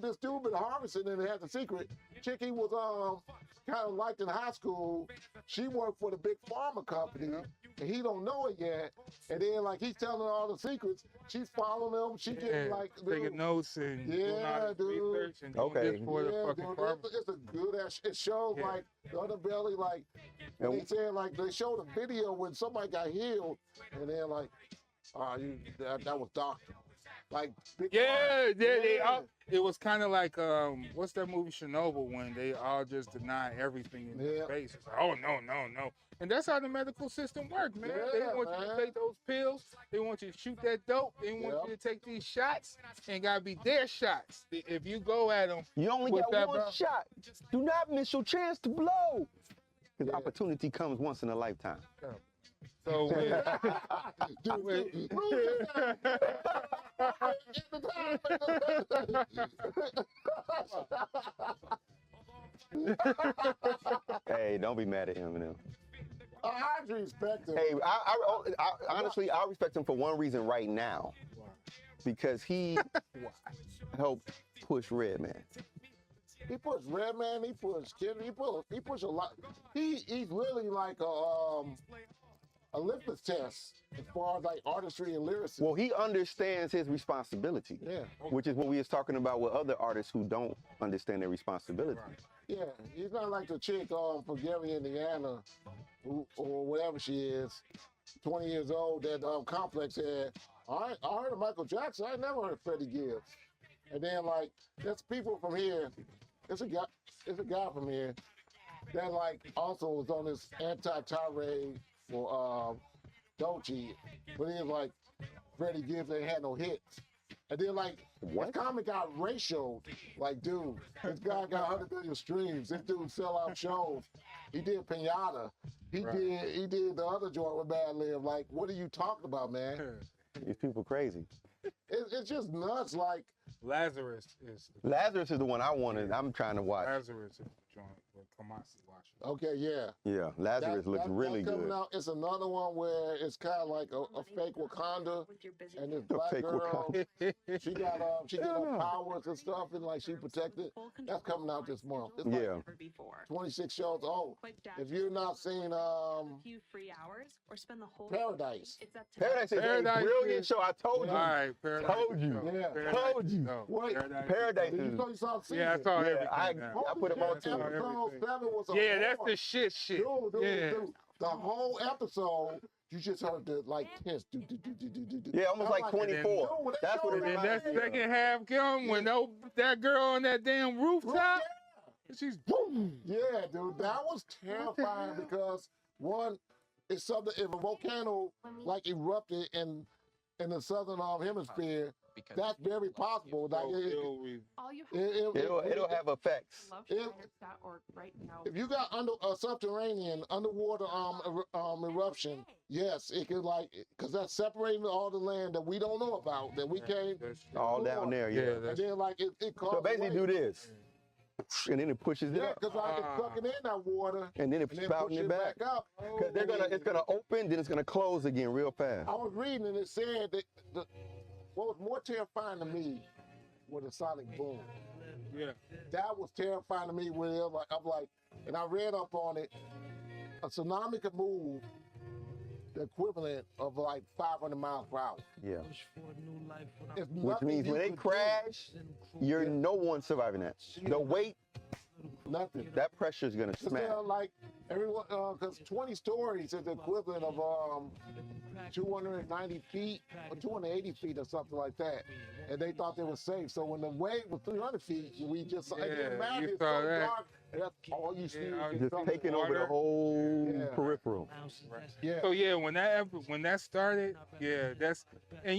this dude been harvesting and had the secret. Chickie was kind of liked in high school. She worked for the big pharma company, and he don't know it yet. And then like he's telling her all the secrets. She's following them. She getting Yeah. like Taking notes and doing all Yeah, this dude. research and doing Okay. this for the yeah, fucking dude, farm. it's a good ass. It shows Yeah. like the underbelly, like And- they said, like they showed a video when somebody got healed, and then like, that was doctor. Like big Yeah, pharma. they all, it was kind of like what's that movie Chernobyl when they all just deny everything in Yeah. space. It's like, oh no, and that's how the medical system works, man. They Yeah, want you to man. take those pills. They want you to shoot that dope. They want Yep. you to take these shots, and gotta be their shots. If you go at them, You only With got that, one bro. shot. Do not miss your chance to blow. Because Yeah. opportunity comes once in a lifetime. so when, Dude, when- dude, prove Hey, don't be mad at Eminem. I actually respect him. Hey, I honestly, I respect him for one reason right now. Because he helped push Redman. He pushed Redman. He pushed Kid. He pushed a lot. He's really like a litmus test as far as like artistry and lyricism. Well, he understands his responsibility, Yeah, which is what we was talking about with other artists who don't understand their responsibility. yeah. He's not like the chick from Gary, Indiana, or whatever she is, 20 years old. That Complex had. I heard of Michael Jackson. I never heard of Freddie Gibbs. And then like there's people from here. There's a guy from here that like also was on this anti-tirade for Dolce, but he was like Freddie Gibbs ain't had no hits. And then like What? his comment got ratioed. Like, dude, this guy got 100 million streams. This dude sell out shows. He did Pinata. He did the other joint with Bad Live. Like, what are you talking about, man? These people crazy. It's just nuts. Like, Lazarus is Lazarus is the one I wanted. I'm trying to watch. Lazarus is the joint with Kamasi watching. okay, yeah. Yeah, Lazarus looks really that's coming good. out. It's another one where it's kind of like a fake Wakanda, and this black fake girl, Wakanda. she got her powers and stuff, and like she protected. That's coming out this month. It's like Yeah. 26 shows. Oh, if you're not seeing few free hours or spend the whole Paradise, It's up to Paradise is a Paradise brilliant is- show. I told All you. right, Paradise. Told you. Go. Yeah. Paradise Told you. go. Wait, Paradise you is. know you saw the season. Yeah, I saw Yeah, everything. I now. put them on to Yeah, it. Episode 7 was a Yeah, that's horror. the shit. Dude, Yeah. dude. The whole episode, you just heard the like tense. Yeah, almost like I'm 24. dude, That's what it And then reminds that me of. second half come when that girl on that damn rooftop, she's boom. Yeah, dude, that was terrifying because one, it's something. If a volcano like erupted in the southern hemisphere, that's very possible. Like all you It'll have effects. loveshiners.org right now. if you got under a subterranean underwater eruption, yes, it could like because that's separating all the land that we don't know about that we can't. All down there, yeah. And then like it So caused basically, do waves. this, and then it pushes it Yeah, up, because like it's sucking in that water and then it's and then spouting push it back. up. Because it's gonna open, then it's gonna close again real fast. I was reading and it said that what was more terrifying to me was the sonic boom. Yeah. That was terrifying to me. When it was like, I'm like, and I read up on it. A tsunami could move the equivalent of like 500 miles per hour. Yeah. It's Which nothing means you when they could do. crash, you're no one surviving that. The weight, Nothing. that pressure is gonna It's smash. still like everyone, because 20 stories is the equivalent of 290 feet or 280 feet or something like that. And they thought they were safe. So when the wave was 300 feet, we just I Yeah, can imagine you it's saw so that. dark, and that's all you see. Yeah, is Just something. taking over the water. whole Yeah. peripheral. Yeah. So yeah, when that started, yeah, and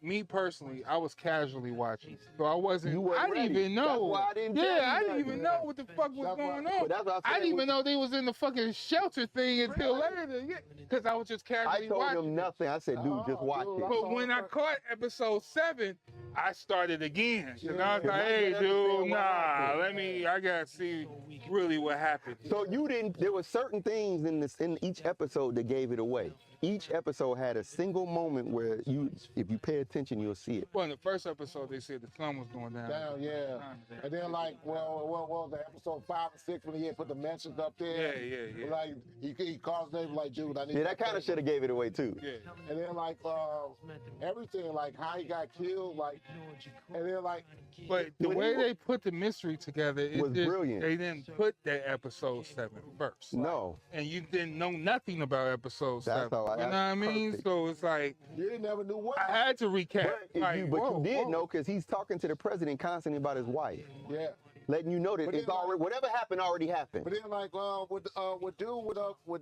me personally, I was casually watching, so I wasn't. You weren't I didn't ready. even know. That's why I didn't tell you Yeah, I didn't nothing. even know what the fuck was That's why- going But on. that's what I said didn't even was- know they was in the fucking shelter thing until later. Yeah, because I was just I casually told watching. them nothing. I said, dude, just Oh, watch dude, it. But when I caught episode 7, I started again. And I was Yeah. like, I hey, didn't understand dude, what happened. I gotta see really what happened. So you didn't. There were certain things in each episode that gave it away. Each episode had a single moment where if you pay attention, you'll see it. Well, in the first episode, they said the sun was going down. Down, yeah. And then like, well, what was the episode 5 and 6 when he had put the mentions up there? Yeah. Like he calls David like, dude, I need. Yeah, that kind of should have gave it away too. Yeah. And then like everything, like how he got killed, like, and then like, But the When way he- they put the mystery together Was brilliant. They didn't put that episode 7 first. No, And you didn't know nothing about episode That's 7. how You know what I mean? perfect. So it's like you never knew what. I had to recap. but Like, you whoa, did whoa. know because he's talking to the president constantly about his wife, Yeah. letting you know that But it's then, like- already whatever happened already happened. But then like with dude with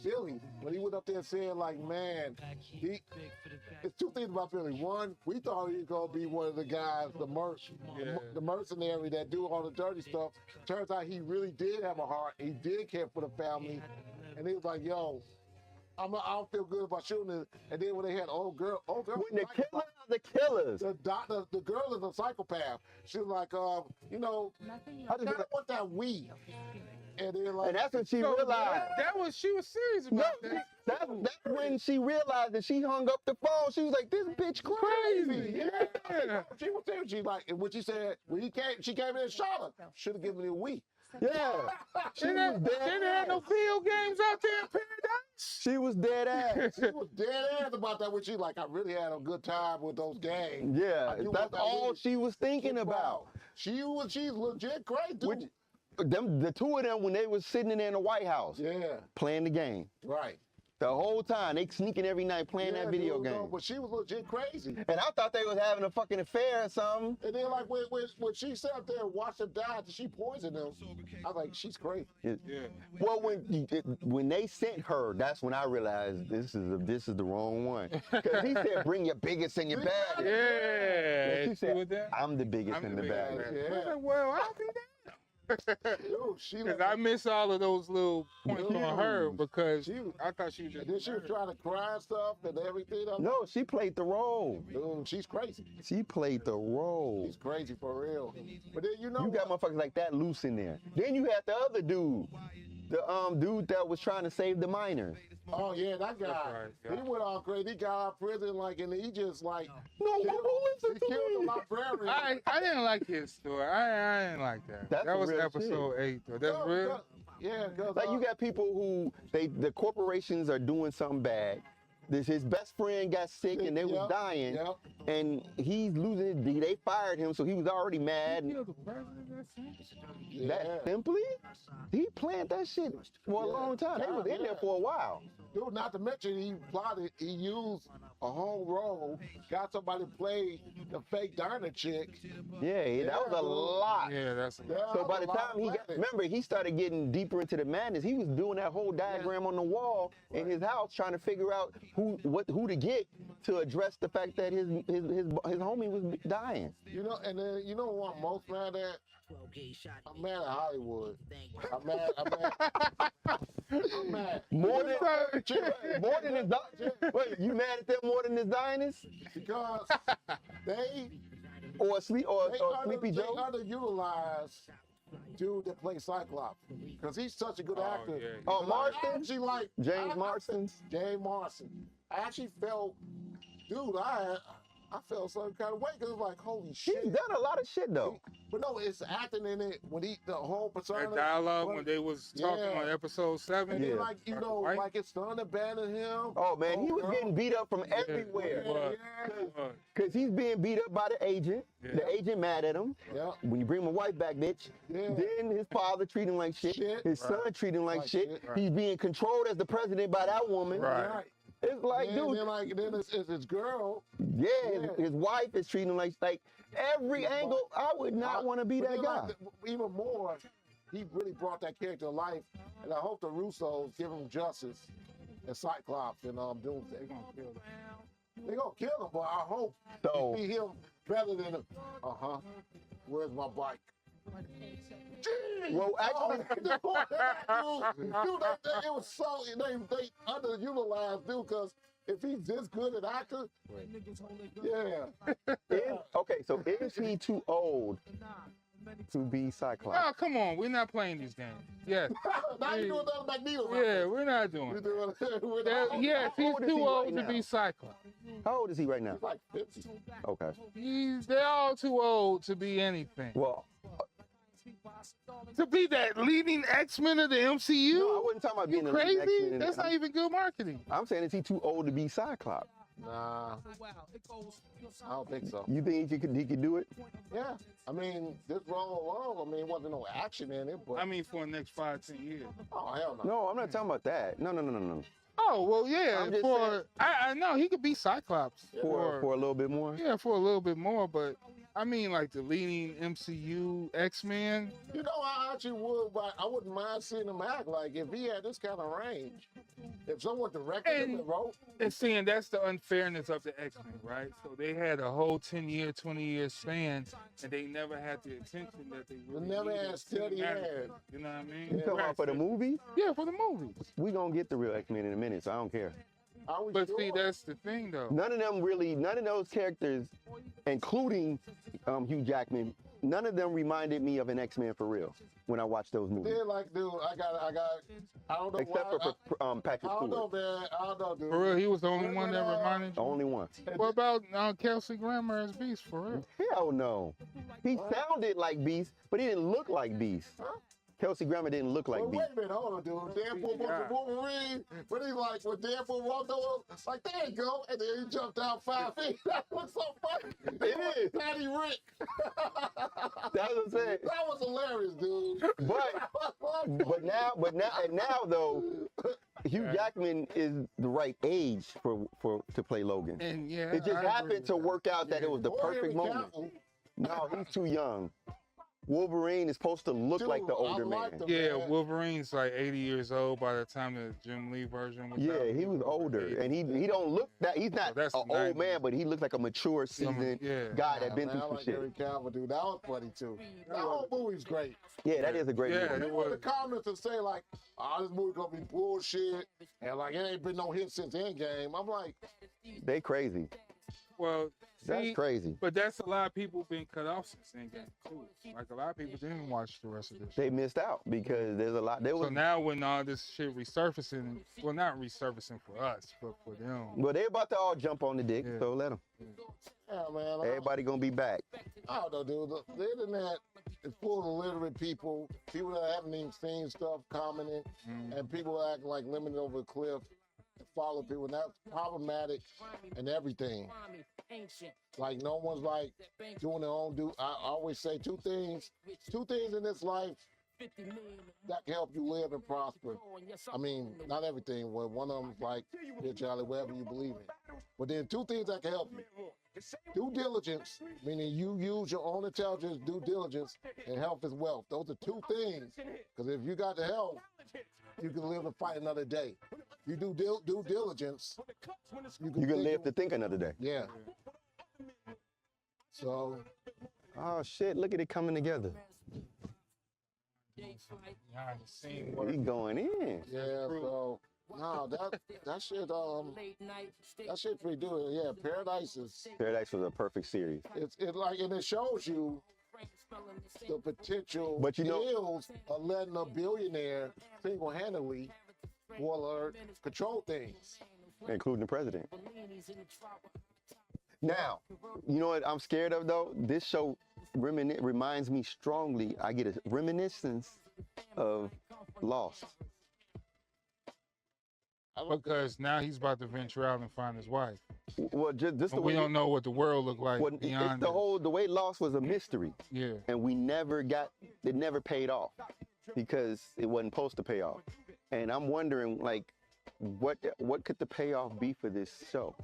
Billy, when he went up there and said like, man, it's two things about Billy. One, we thought he was gonna be one of the guys, the mercenary that do all the dirty stuff. Turns out he really did have a heart. He did care for the family, and he was like, yo, I don't feel good about shooting it. And then when they had old girl, When the was killers like- are the killers. the girl is a psychopath. She was like, you know, Nothing I just kinda want that weed. And then like, And that's when she So, realized. she was serious No, about that. that's when she realized that she hung up the phone. She was like, "This bitch crazy." Crazy, yeah. she was there. She like, and when she said when she came in and shot her. Should have given her a weed. Yeah, she was They didn't have no dead ass. field games out there in Paradise. She was dead ass. She was dead ass about that. When she like, I really had a good time with those games. Yeah, I do want that's that all weed. she was thinking about. She's legit great, dude. Which, the two of them when they was sitting in there in the White House Yeah, playing the game. right. The whole time they sneaking every night playing that video dude, game. no, but she was legit crazy. And I thought they was having a fucking affair or something. And then, like, when she sat there and watched him die, she poisoned him. I was like, she's crazy. Yeah. Well, when they sent her, that's when I realized this is the wrong one. Because he said, "Bring your biggest and your baddest." Yeah. And she See said, with that? "I'm the biggest I'm and the the biggest. baddest." Yeah. I said, well, I'll be damned. Dude, she Because like, I miss all of those little points on her Dude. because She was- I thought she was just. and then she was trying to cry and stuff and everything. I'm No, she played the role. like, dude, she's crazy. She played the role. She's crazy for real. But then you know You got what? motherfuckers like that loose in there. Then you had the other dude, the dude that was trying to save the miners. Oh yeah, that guy. right, yeah. He went all crazy. He got out of prison like, and he just like No, killed, listen he to killed me. the librarian. I didn't like his story. I didn't like that. That's that some was real episode 8 though. That's No, real. because- Yeah, because Like you got people who the corporations are doing something bad. His best friend got sick and they was Yep, dying, yep. and he's losing his. They fired him, so he was already mad. He killed the president. That's it. That simply, he planned that shit for a Yeah. long time. They was in there for a while. Dude, not to mention he plotted, he used a whole role, got somebody to play the fake diner chick. Yeah, that was a lot. Yeah, that's. That So was by a the lot time he got, planning. remember, he started getting deeper into the madness. He was doing that whole diagram on the wall in his house, trying to figure out who to get to address the fact that his homie was dying. You know, and then you know what I'm most mad at? I'm mad at Hollywood. I'm mad. More than his wait, you mad at them more than his Zionist Because they or Sleepy they Joe? underutilize dude that plays Cyclops because he's such a good Oh, actor. yeah. Oh, And Marston? I actually like James I- Marston? James Marston. I actually felt, dude, I felt some kind of way because it was like, holy He's shit. done a lot of shit though. But no, it's acting in it when the whole persona. That dialogue when they was talking Yeah. on episode 7. And then, Yeah. like, you know, Right? like it's starting to abandon him. Oh man, he was girl. getting beat up from everywhere. What? Cause he's being beat up by the agent. Yeah. The agent mad at him. Yeah. When you bring my wife back, bitch. Yeah. Then his father treat him like shit. Shit. His son treat him like Like shit. shit. Right. He's being controlled as the president by that woman. Right. It's like, And dude, then, like, then it's his girl. yeah, Yeah. His wife is treating him like every angle. I would not want to be But that then, guy. like, even more, he really brought that character to life. And I hope the Russos give him justice and Cyclops and Doomsday. They gonna kill him. They're going to kill him, but I hope So- we see him better than him. Where's my bike? Jeez. Well, actually- dude, it was so, they underutilized, dude, because if he's this good an actor, yeah. Okay, so is he too old to be Cyclops? Oh, come on. We're not playing these games. Yes. Now you doing another Magneto. Yeah, we're not doing We're it. doing Yes, How he's old is too he old right to now? be Cyclops. How old is he right now? He's like 50. Okay. They're all too old to be anything. Well, To be that leading X-Men of the MCU? no, I wasn't talking about You being the lead crazy? X-Men. That's not even good marketing. I'm saying, is he too old to be Cyclops? Nah, I don't think so. You think he could do it? Yeah, I mean, this role alone, I mean, wasn't no action in it, but I mean, for the next 5-10 years. oh hell no. No, I'm not talking about that. No. Oh well, yeah. I'm just For saying- I know he could be Cyclops For a little bit more. yeah, for a little bit more, but I mean, like the leading MCU X-Men. You know, I actually would, but I wouldn't mind seeing him act like if he had this kind of range. If someone directed him And- and wrote, And seeing that's the unfairness of the X-Men, right? So they had a whole 10-year, 20-year span, and they never had the attention that they really never needed had steady cinematically. hand. You know what I mean? You talking about for the movie? Yeah, for the movies. We gonna get the real X-Men in a minute, so I don't care. are we But sure? see, that's the thing, though. None of those characters, including Hugh Jackman, none of them reminded me of an X-Men for real when I watched those movies. Then, like, dude, I don't know Except why. for Patrick I don't know, Stewart. man. I don't know, dude. For real, he was the only one that reminded The you. only one. What about Kelsey Grammer as Beast, for real? Hell no. He sounded like Beast, but he didn't look like Beast. Huh? Kelsey Grammer didn't look like Well, Beast. wait a minute, hold on, dude. Deadpool was Yeah. the Wolverine, but he's like, when Deadpool walked over, like, there you go, and then he jumped down 5 feet. That was so funny. It is. Patty Rick. That's what I'm saying. That was hilarious, dude. But now though, Hugh Jackman is the right age to play Logan. And yeah, It just I agree happened with to that. work out that it was the Or perfect Henry moment. Cavill. No, he's too young. Wolverine is supposed to look like the Dude, I older like man. the- Yeah, man. Wolverine's like 80 years old by the time the Jim Lee version was out. Yeah, he was older, 80. and he don't look that. He's not that's an the old 90s. man, but he looks like a mature, seasoned yeah. guy that been man, through I some like shit. Henry Cavill, dude. That was funny too. That whole movie's great. Yeah, that is a great Yeah, movie. it You know was. the comments that say like, "Oh, this movie gonna be bullshit," and like it ain't been no hit since Endgame. I'm like, They crazy. Well, That's see, crazy. but that's a lot of people been cut off since Endgame too. Like a lot of people didn't watch the rest of this. They missed out because there's a lot. There So was now when all this shit resurfacing, well, not resurfacing for us, but for them. well, they about to all jump on the dick, Yeah. so let them. yeah, man. Everybody gonna be back. I don't know, dude. The internet is full of illiterate people that haven't even seen stuff commenting, and people acting like limited over a cliff and follow people, and that's problematic and everything. Like no one's like doing their own I always say two things in this life that can help you live and prosper. I mean, not everything. Well, one of them's like spirituality, whatever you believe in. But then two things that can help you. Due diligence, meaning you use your own intelligence, due diligence, and health is wealth. Those are two things. Because if you got the health, you can live and fight another day. You do due diligence, You can live to think another day. Yeah. So, Oh shit! Look at it coming together. Behind the scene We work. going in. yeah, so no, that shit pretty good. Yeah, Paradise is Paradise was a perfect series. and it shows you the potential But you know- ills of letting a billionaire single-handedly, spoiler alert, control things. Including the president. Now, you know what I'm scared of though? This show reminds me strongly. I get a reminiscence of Lost. Because now he's about to venture out and find his wife. Well, just the But we way don't know what the world looked like well, it's beyond the way Lost was a mystery, Yeah. and it never paid off because it wasn't supposed to pay off. And I'm wondering, like, what could the payoff be for this show?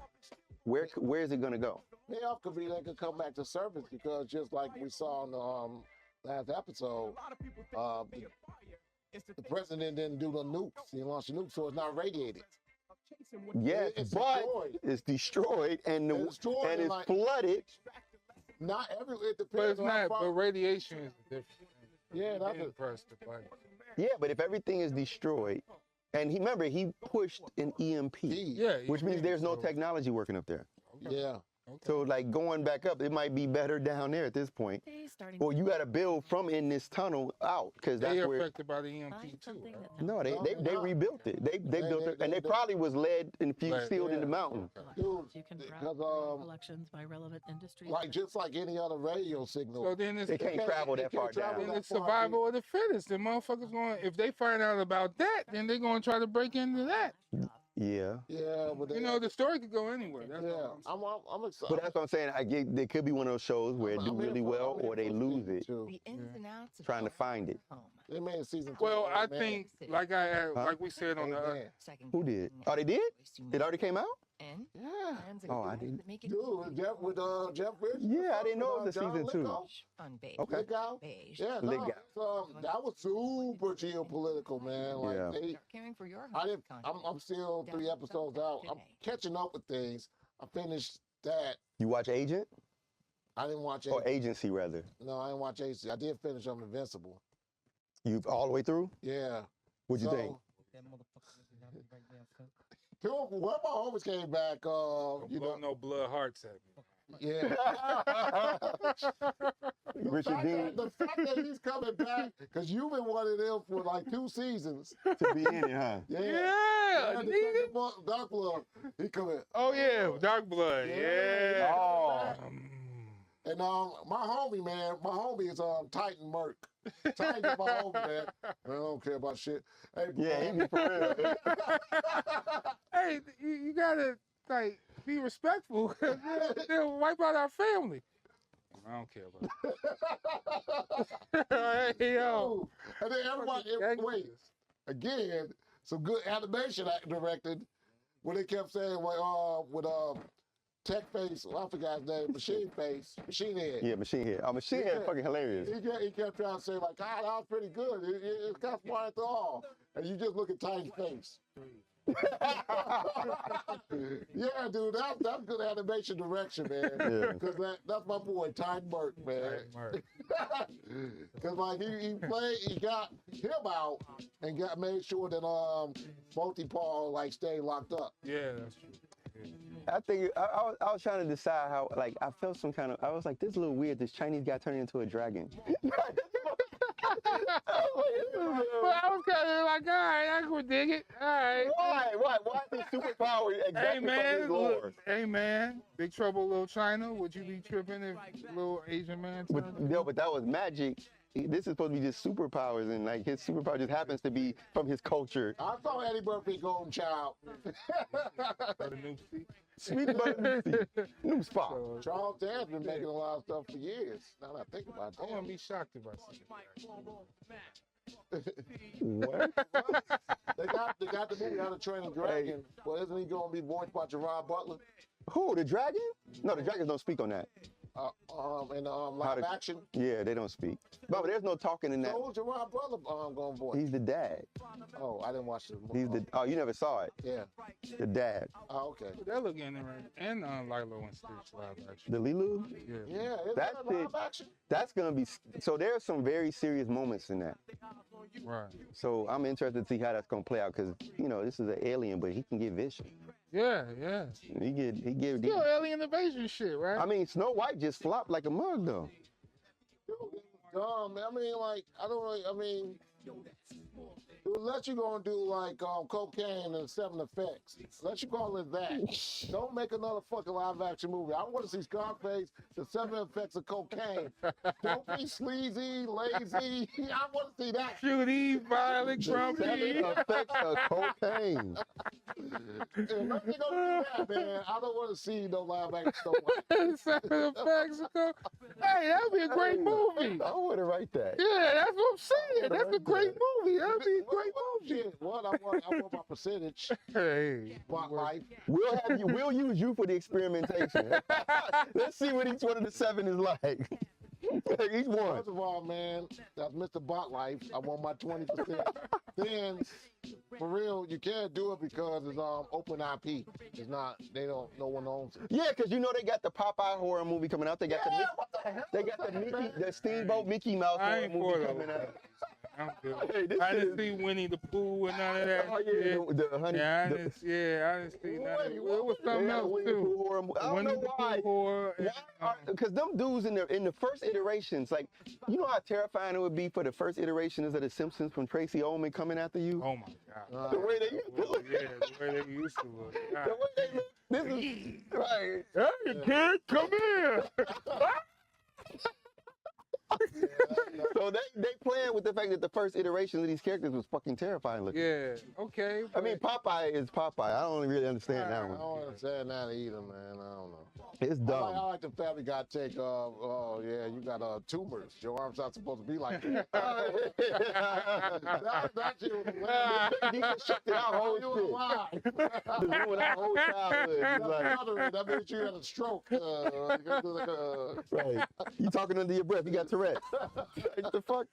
Where is it gonna go? Payoff could be they could come back to surface because just like we saw in the last episode, the president didn't do the nukes. He launched a nuke, so it's not radiated. Yes, It's but destroyed. it's destroyed and It's destroyed and and it's like- flooded. Not every. It But depends it's on how not, far. but radiation is different. Yeah, that's Didn't it. press the button. Yeah, but if everything is destroyed, and he pushed an EMP, Yeah. which means yeah, there's no so- technology working up there. Yeah. Okay. So like going back up, it might be better down there at this point. Or you got to build from in this tunnel out because that's They where. affected by the EMP too. Right? No, they they're not. rebuilt it. They built it, and they they- probably was led and Lead, sealed in the yeah. mountain. Dude, You can because collections by relevant industries. like just like any other radio signal. So then it's They can't travel that far travel down. then that it's far. survival of the fittest. The motherfuckers going, if they find out about that, then they're going to try to break into that. Yeah, Yeah, but You know, the story could go anywhere. That's yeah, all I'm I'm excited. but that's what I'm saying. I get there could be one of those shows where it do I'm here really for- well I'm here or they for lose season it two. The ins and outs of trying to find it. home. They made season 2. Well, I man. think, like we said on the, Amen. Who did? Oh, they did? It already came out? And Yeah. plans Oh, I and didn't. that make it Dude, Jeff with Jeff Bridges. Yeah, I didn't know it was a John season 2. Lithgow. on beige. Okay. Lithgow. Beige. Yeah, Lit no, guy. that was super geopolitical, man. Like Yeah. they, Start caring for your I home didn't. I'm still 3 episodes out. I'm catching up with things. I finished that. You watch Agent I didn't watch or it. Agency rather? No, I didn't watch AC. I did finish on Invincible. You all the way through? Yeah. What'd you think? Dude, when my homies came back, Don't you blow know, no blood hearts at me. yeah. Richard Dean The fact that he's coming back, because you've been wanting him for like 2 seasons. to be in it, huh? Yeah. Yeah, the nigga. second one, Dark Blood, he coming. Oh yeah, dark blood. Yeah. Oh. And my homie, man, is Titan Merc. Titan is my homie, man. I don't care about shit. Hey, Yeah, he be for real. Hey, you gotta like be respectful. They'll wipe out our family. I don't care about that. Hey yo. Dude. And then everybody, wait, again, some good animation directing when they kept saying like with Tech Face, well, I forgot his name, Machine Head. Yeah, Machine Head. Oh, Machine Head is fucking hilarious. He kept trying to say like, God, that was pretty good. It's kind of smart at all. And you just look at Titan's face. Yeah, dude, that's good animation direction, man. Yeah. Because that's my boy, Titan Burke, man. Because like he got him out and made sure that Multi-Paul like stayed locked up. Yeah, that's true. I think I was trying to decide how, like, I felt some kind of, I was like, this is a little weird. This Chinese guy turned into a dragon. But I was kind of like, all right, I could dig it. All right. Why is this superpower exactly Hey from man, his lore? hey man, Big Trouble Little China. Would you be tripping if little Asian man? But that was magic. This is supposed to be just superpowers, and like his superpower just happens to be from his culture. I saw Eddie Murphy Golden Child. The new seat? Sweet butter new spot. So, Charles Dance been making a lot of stuff for years. Now that I think about I wouldn't that. be shocked if I see What? They got the movie How to Train a Dragon, but isn't he going to be voiced by Gerard Butler? Who? The dragon? No, the dragons don't speak on that. In live action. Yeah, they don't speak. But there's no talking in that. So who's Gerard Butler going to voice? He's the dad. Oh, I didn't watch the movie. You never saw it. Yeah. The dad. Oh, okay. it. That look interesting. And Lilo and Stitch live action. The Lilu? Yeah. Yeah, is That's that live it. action? That's gonna be so. There's some very serious moments in that. Right. So I'm interested to see how that's gonna play out because this is an alien, but he can get vision. Yeah, yeah. He get. Still alien invasion shit, right? I mean, Snow White just flopped like a mug though. Dude, it was dumb. I mean, like, I don't really, I mean, it would let you go and do like cocaine and 7 Effects. Let you call it that. Don't make another fucking live action movie. I want to see Scarface, the 7 Effects of cocaine. Don't be sleazy, lazy. I want to see that. Shooty, violent, grumpy. Effects of cocaine. If let me go do that, man. I don't want to see no live action stuff. 7 Effects. Hey, that'd be a great movie. I want to write that. Yeah, that's what I'm saying. That's a great movie. That'd be a great movie. Shit, what? I want my percentage. Hey. Spotlight. We'll use you for the experimentation. Let's see what each one of the 7 is like. Each one. First of all, man, that's Mr. Botlife. I want my 20%. Then, for real, you can't do it because it's open IP. It's not. No one owns it. Yeah, because they got the Popeye horror movie coming out. They got what the hell? they got the Steamboat Mickey Mouse I horror ain't for movie those. coming out. I'm good. Hey, this I is- didn't see Winnie the Pooh and none of that. Oh yeah, shit. the honey. Yeah, I the- didn't see none of Wait, it. It was they something got else Winnie the too. Pooh horror movie. I don't Winnie know the why. Pooh horror. Because them dudes in the first iterations, like, you know how terrifying it would be for the first iterations of The Simpsons from Tracy Ullman coming after you? Oh my God. The way they used to look. Yeah, the way they used to look. The way they look. This is right. Hey, kid, come here. So they playing with the fact that the first iteration of these characters was fucking terrifying looking. Yeah, okay. I mean, Popeye is Popeye. I don't really understand that I one. don't understand that either, man. I don't know. It's I dumb. like the Family Guy take. Oh yeah, you got tumors. Your arm's not supposed to be like that. that shit was hilarious. Deconstructed our whole You was shit. alive. Ruined our whole childhood. It's like, That means you had a stroke. right. You talking under your breath. You got Tourette. What the fuck?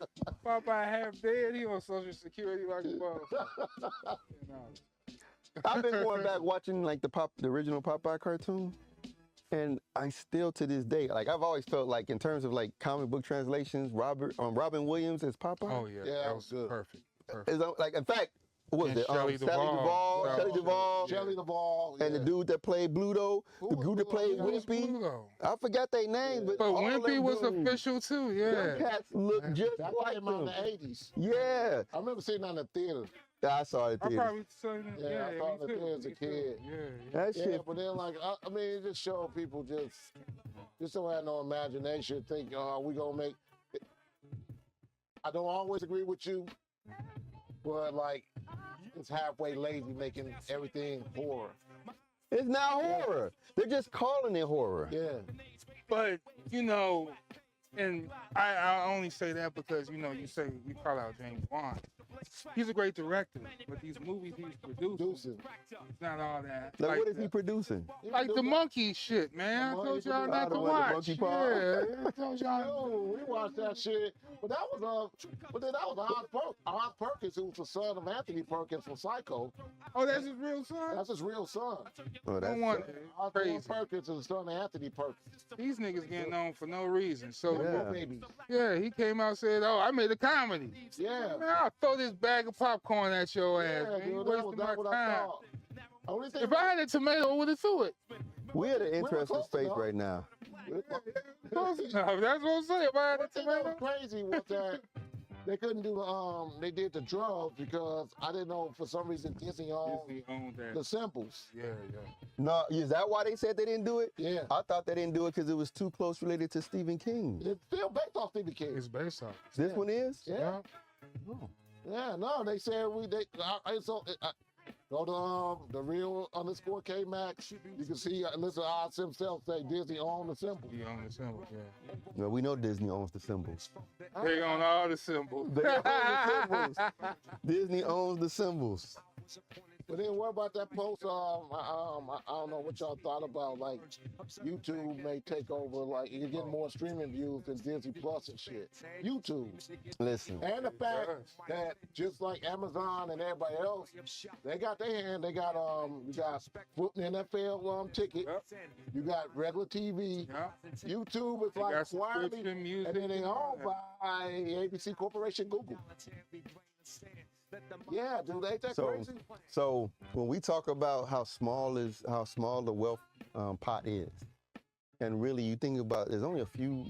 Popeye half dead. He on Social Security like a motherfucker. You know. I've been going back watching like the original Popeye cartoon. And I still to this day, like I've always felt like in terms of like comic book translations, Robin Williams as Popeye. Oh yeah, Yeah, that was good. perfect. Is like in fact, what was And it? Shelley Duvall. Shelley Duvall, Jelly the Ball. and the dude that played Bluto, the dude that played Who was Wimpy. Pluto? I forgot their names, but But all Wimpy them was dudes, official too. them Yeah. cats look just That like came out in them. the 80s. Yeah, I remember seeing that in the theater. I saw it. I Theater. probably saw it. Yeah, I saw me it too, as a me too. kid. Yeah. That Yeah, shit. but then like I mean, it just showed people just don't have no imagination. Think, we gonna make. I don't always agree with you, but like it's halfway lazy making everything horror. It's not horror. They're just calling it horror. Yeah, But and I only say that because you say you call out James Wan. he's a great director, but these movies he's producing, it's not all that. Like, what is that. he producing? Like the monkey shit, man. I told y'all not the to one, the watch. monkey paw? Yeah, I told y'all. Yo, we watched that shit, but that was but then that was Oz Perkins, who was the son of Anthony Perkins from Psycho. Oh, that's his real son. That's his real son. Oh, I that's don't want Oz crazy. Perkins is the son of Anthony Perkins. These niggas getting on for no reason. So Yeah. Baby. yeah, he came out and said, "Oh, I made a comedy." Yeah. Man, I'll throw this bag of popcorn at your ass, Yeah, man. You dude, that was wasting my what I time. thought. Only thing If I had a tomato, I would have threw it. We're at an interesting close space enough. right now. Close enough. That's what I'm saying. If I had a One thing that tomato. was crazy was that they couldn't do they did the drugs because I didn't know for some reason Disney owned Disney owned that. the symbols. Yeah, yeah. No, is that why they said they didn't do it? Yeah. I thought they didn't do it because it was too close related to Stephen King. It's still based off Stephen King. It's based off. This one is? Yeah. Oh. Yeah, no, they said go to the real _K Max. You can see, listen to Oz himself say Disney owned the symbol. He owned the symbol, yeah. Well, we know Disney owns the symbols. They own all the symbols. They own the symbols. Disney owns the symbols. But then what about that post? I don't know what y'all thought about. Like, YouTube may take over. Like, you get more streaming views than Disney Plus and shit. YouTube, Listen, and the fact that just like Amazon and everybody else, they got their hand. They got you got NFL ticket. Yep. You got regular TV. Yeah. YouTube is They like got quietly, subscription music. and then they owned by ABC Corporation, Google. Yeah, dude, ain't that crazy? so when we talk about how small the wealth pot is, and really you think about, there's only a few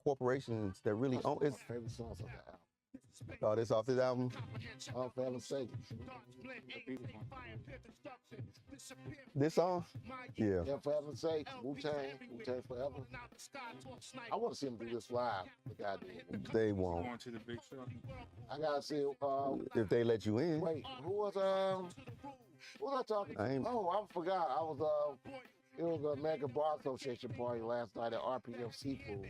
corporations that really own it's. Favorite songs on the album. Oh, this off this album. All for heaven's sake. This song? Yeah. Yeah, for heaven's sake. Wu-Tang forever. I want to see him do this live. The guy did. They won't. Going to the big show. I gotta see. If they let you in. Wait, who was I talking to? I ain't- Oh, I forgot. I was it was the American Bar Association party last night at RPM Seafood.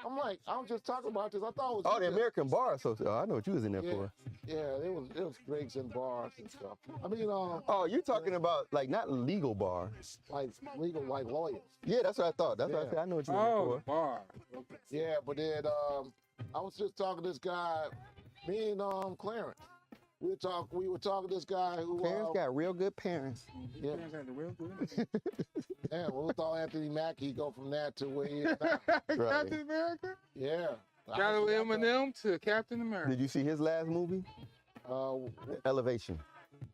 I'm like, I was just talking about this. I thought it was Oh, the American Bar Association. Oh, I know what you was in there Yeah. for. Yeah, it was drinks and bars and stuff. I mean, Oh, you talking about like not legal bars? like legal, like lawyers. Yeah, that's what I thought. That's what I Yeah. said. I know what you Oh, were the bar. Okay. Yeah, but then I was just talking to this guy, me and Clarence. We were talking to this guy who for. Parents got real good parents. yeah. Parents had the real good. Yeah, well, we thought Anthony Mackie go from that to where he is now. Captain America? Yeah. Got away Eminem to Captain America. Did you see his last movie? Elevation.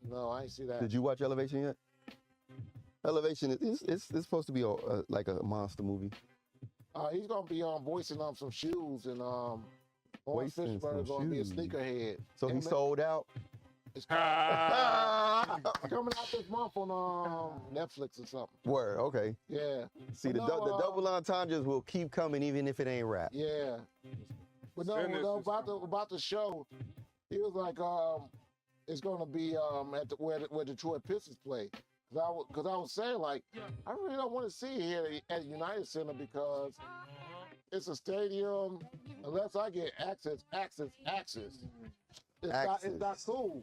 No, I ain't see that. Did you watch Elevation yet? Elevation is it's supposed to be like a monster movie. He's gonna be voicing some shoes and Lawrence Voicing some Fishburne's gonna be a shoes. sneakerhead. So he And sold out. It's Ah. coming out this month on Netflix or something. Word. Okay. Yeah, See, the, No, the double entendres will keep coming even if it ain't rap. yeah. But no, Send us no, this about the show, he was like, it's gonna be at where Detroit Pistons play. Cause I was saying like, I really don't want to see it here at United Center because it's a stadium. Unless I get access. It's not cool.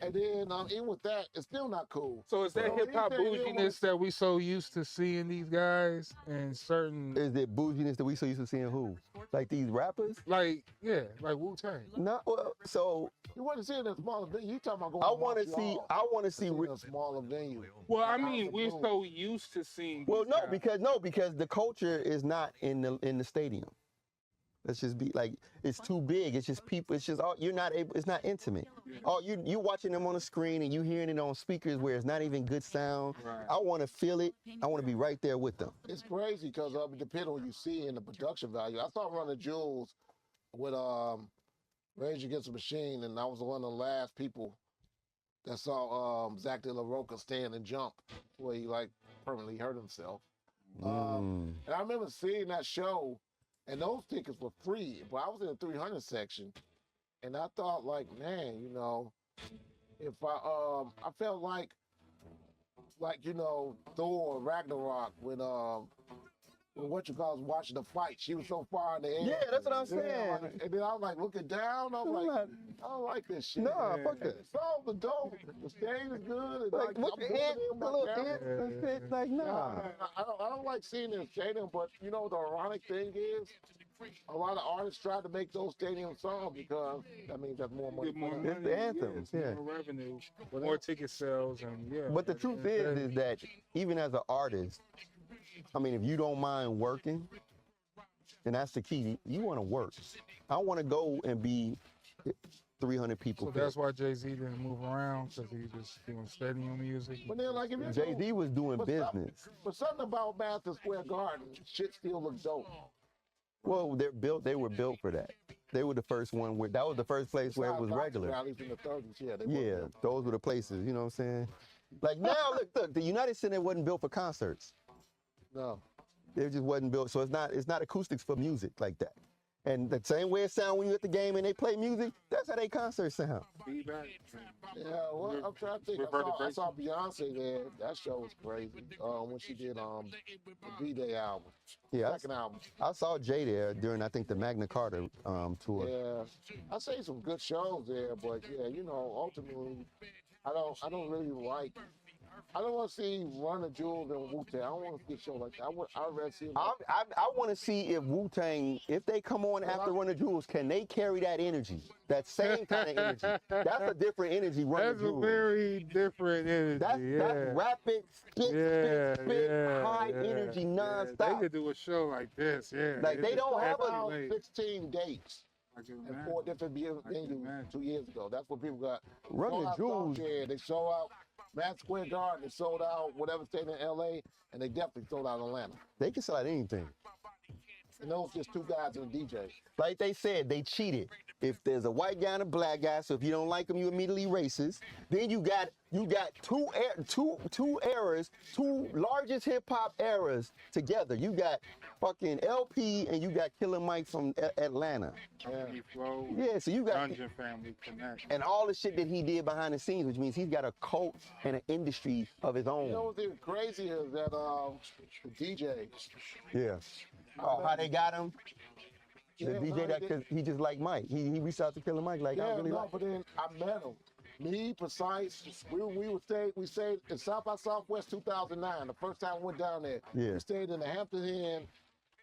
And then even with that, it's still not cool. So is that So hip hop he said he don't bouginess that we so used to seeing these guys and certain Is it bouginess that we so used to seeing who? Like these rappers? like Wu Tang? Not well. So You want to see it in a smaller venue? You talking about going? I want to see. I want to see. in a smaller venue. Well, I mean, we're so used to seeing. Well, these no, guys. because the culture is not in the stadium. Let's just be like, it's too big. It's just people. It's just all you're not able. It's not intimate. Oh, you watching them on the screen and you hearing it on speakers where it's not even good sound. Right. I want to feel it. I want to be right there with them. It's crazy because it depends on what you see in the production value. I saw Run the Jewels with Rage Against the Machine, and I was one of the last people that saw Zach De La Rocha stand and jump where he like permanently hurt himself. And I remember seeing that show, and those tickets were free, but I was in the 300 section, and I thought like, man, you know, if I felt like you know, Thor Ragnarok when what you call it, watching the fight. She was so far in the air. Yeah, that's what I'm saying. Yeah, like, and then I was like looking down. I was like, I don't like this shit. Nah, fuck that. So the dope, the stage is good. And Like, what I'm the moving ant, in the my little camera. ant and shit, like, nah. I don't like seeing them stadium, but you know the ironic thing is, a lot of artists try to make those stadium songs because that means there's more money. Get more for them. money, It's the anthems, it's yeah. more revenue, more ticket sales, and yeah. But the truth is that even as an artist, I mean, if you don't mind working, and that's the key, you want to work. I want to go and be 300 people. So that's why Jay-Z didn't move around, because he was doing stadium music. But then, like, if you Jay-Z was doing business. But something about Madison Square Garden, shit still looks dope. Well, they were built for that. They were the first one where, that was the first place where it was regular. Rallies in the 30s, yeah. Yeah, those were the places, you know what I'm saying? Like now, look, the United Center wasn't built for concerts. No. It just wasn't built, so it's not acoustics for music like that. And the same way it sound when you're at the game and they play music, that's how they concerts sound. Feedback. Yeah, well, I'm trying to think. I saw Beyonce there. That show was crazy. When she did the B-Day album. Yeah, Second album. I saw Jay there during, I think, the Magna Carta tour. Yeah, I say some good shows there, but yeah, you know, ultimately, I don't really like. I don't want to see Run the Jewels and Wu-Tang. I don't want to see a show like that. I'd rather see. I want to see if Wu-Tang, if they come on after Run the Jewels, can they carry that energy, that same kind of energy? That's a different energy. Run That's the Jewels. a very different energy. That's rapid, spit, high energy, nonstop. They could do a show like this, yeah. Like, they don't have about 16 dates in 4 different venues imagine. 2 years ago. That's what people got. Run the Sold out Jewels. songs, yeah, they sold out Madison Square Garden. They sold out whatever state in LA, and they definitely sold out Atlanta. They can sell out anything. And those just 2 guys and a DJ. Like they said, they cheated. If there's a white guy and a black guy, so if you don't like them, you immediately racist. Then you got two eras, 2 largest hip hop eras together. You got fucking LP and you got Killer Mike from Atlanta. Flow, Yeah, so you got Dungeon Family Connect. and all the shit that he did behind the scenes, which means he's got a cult and an industry of his You know own. what's even crazy is that the DJ. Yeah. Oh, how they got him? The Yeah, DJ no, that, they cause he just like Mike. He reached out to Killer Mike like, I Yeah, really no, like. but then I met him. Me, Precise, we stayed in South by Southwest 2009. The first time we went down there. Yeah. We stayed in the Hampton Inn,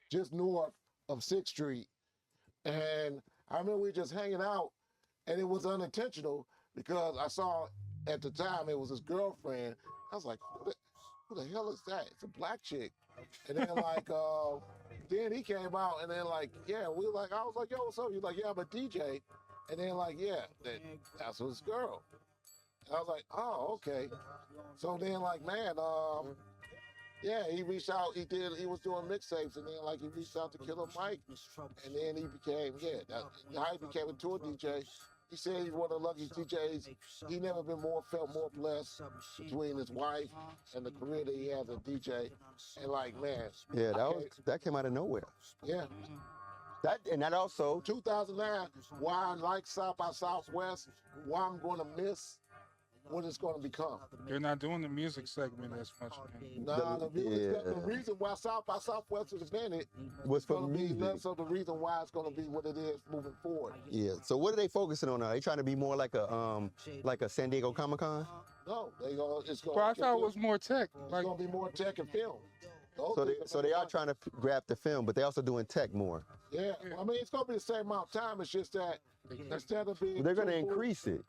just north of 6th Street. And I remember we were just hanging out, and it was unintentional because I saw at the time it was his girlfriend. I was like, who the hell is that? It's a black chick. And then like, then he came out, and then like, yeah, we were like, I was like, yo, what's up? He's like, yeah, I'm a DJ. And then like, yeah, that's his girl. And I was like, oh, okay. So then like, man, yeah, he reached out. He was doing mixtapes, and then like he reached out to Killer Mike, and then he became how he became a tour DJ. He said he's one of the luckiest DJs. He never felt more blessed between his wife and the career that he has as a DJ. And like, man, Yeah, that came out of nowhere. yeah. That also 2009, why I like South by Southwest, why I'm going to miss what it's going to become. They're not doing the music segment as much anymore. Nah, the reason why South by Southwest is invented was is for going to be music. less of the reason why it's going to be what it is moving forward. Yeah. So what are they focusing on now? They trying to be more like a San Diego Comic-Con? No, it's going. But I thought it was more tech. It's Like, going to be more tech and film. So they are trying to grab the film, but they also doing tech more. Yeah, I mean it's going to be the same amount of time. It's just that instead of being They're going to 2 full- increase it.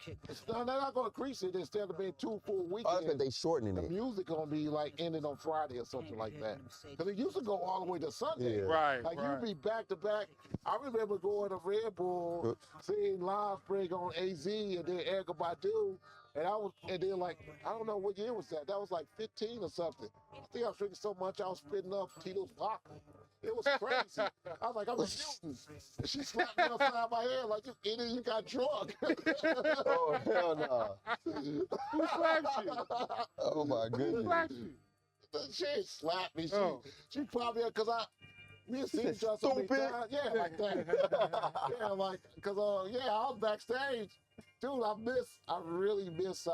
No, they're not going to increase it. Instead of being 2 full Oh, weekends. but they shortening The it. music gonna be like ending on Friday or something like that. Because it used to go all the way to Sunday. Yeah. right, Like right. you'd be back to back. I remember going to Red Bull, seeing Live Break on AZ and then Erykah Badu. And then like, I don't know what year was that. That was like 15 or something. I think I was drinking so much I was spitting up Tito's vodka. It was crazy. I was like, I'm a mutant. And she slapped me upside my head like, you idiot, you got drunk. Oh, hell no. Who slapped you? Oh, my Who goodness. slapped you? She ain't slapped me. Oh. She probably, because we had seen each other so many Stupid. times. Yeah, like that. Yeah, like, because, I was backstage. Dude, I really miss,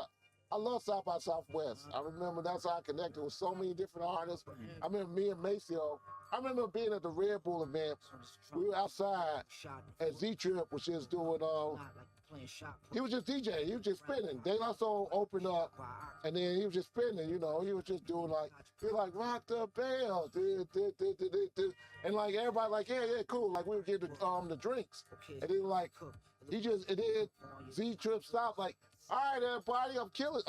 I love South by Southwest. I remember that's how I connected with so many different artists. I remember me and Maceo, I remember being at the Red Bull event. We were outside, and Z-Trip was just doing, he was just DJing. He was just spinning. De La Soul opened up, and then he was just spinning, you know. He was just doing like, he was like, rock the bell. And like, everybody like, yeah, cool. Like, we would get the drinks. And then like, and then Z-Trip stopped like, all right, everybody, I'm killing.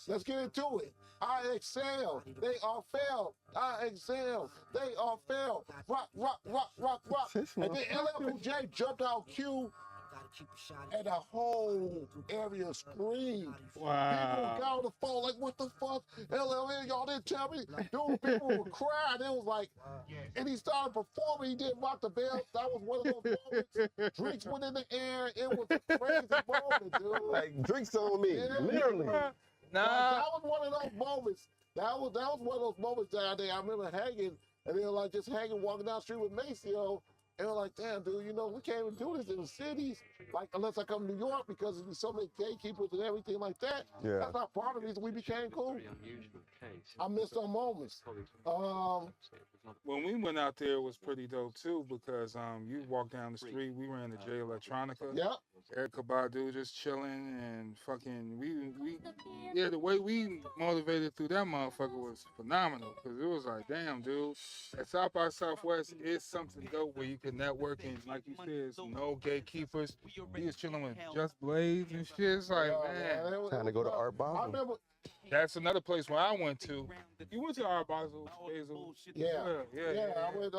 Let's get into it. I excel. They all fail. I excel. They all fail. Rock, rock, rock, rock, rock. And then LL Cool J jumped out Q, and the whole area screamed. Wow. People got on the phone like, what the fuck? LL, y'all didn't tell me. Dude, people were crying. It was like, and he started performing. He did Rock the Bell. That was one of those moments. Drinks went in the air. It was a crazy moment, dude. Like drinks on me, Yeah. literally. Nah. That was one of those moments. That was one of those moments down there. I remember hanging, and they were like just hanging, walking down the street with Maceo. And we're like, damn, dude, you know, we can't even do this in the cities, like, unless I come to New York because there's so many gatekeepers and everything like that. Yeah. That's not part of the reason we became cool. I missed some moments. When we went out there, it was pretty dope too because you walk down the street. We ran to J Electronica. Yep. Erykah Badu just chilling and fucking yeah, the way we motivated through that motherfucker was phenomenal because it was like, damn, dude, at South by Southwest is something dope where you can network and like you said, it's no gatekeepers. We was chilling with Just Blaze and shit. It's like, man, Time to go to Art I Basel. remember, that's another place where I went to. You went to Art Basel, Basil? yeah, I went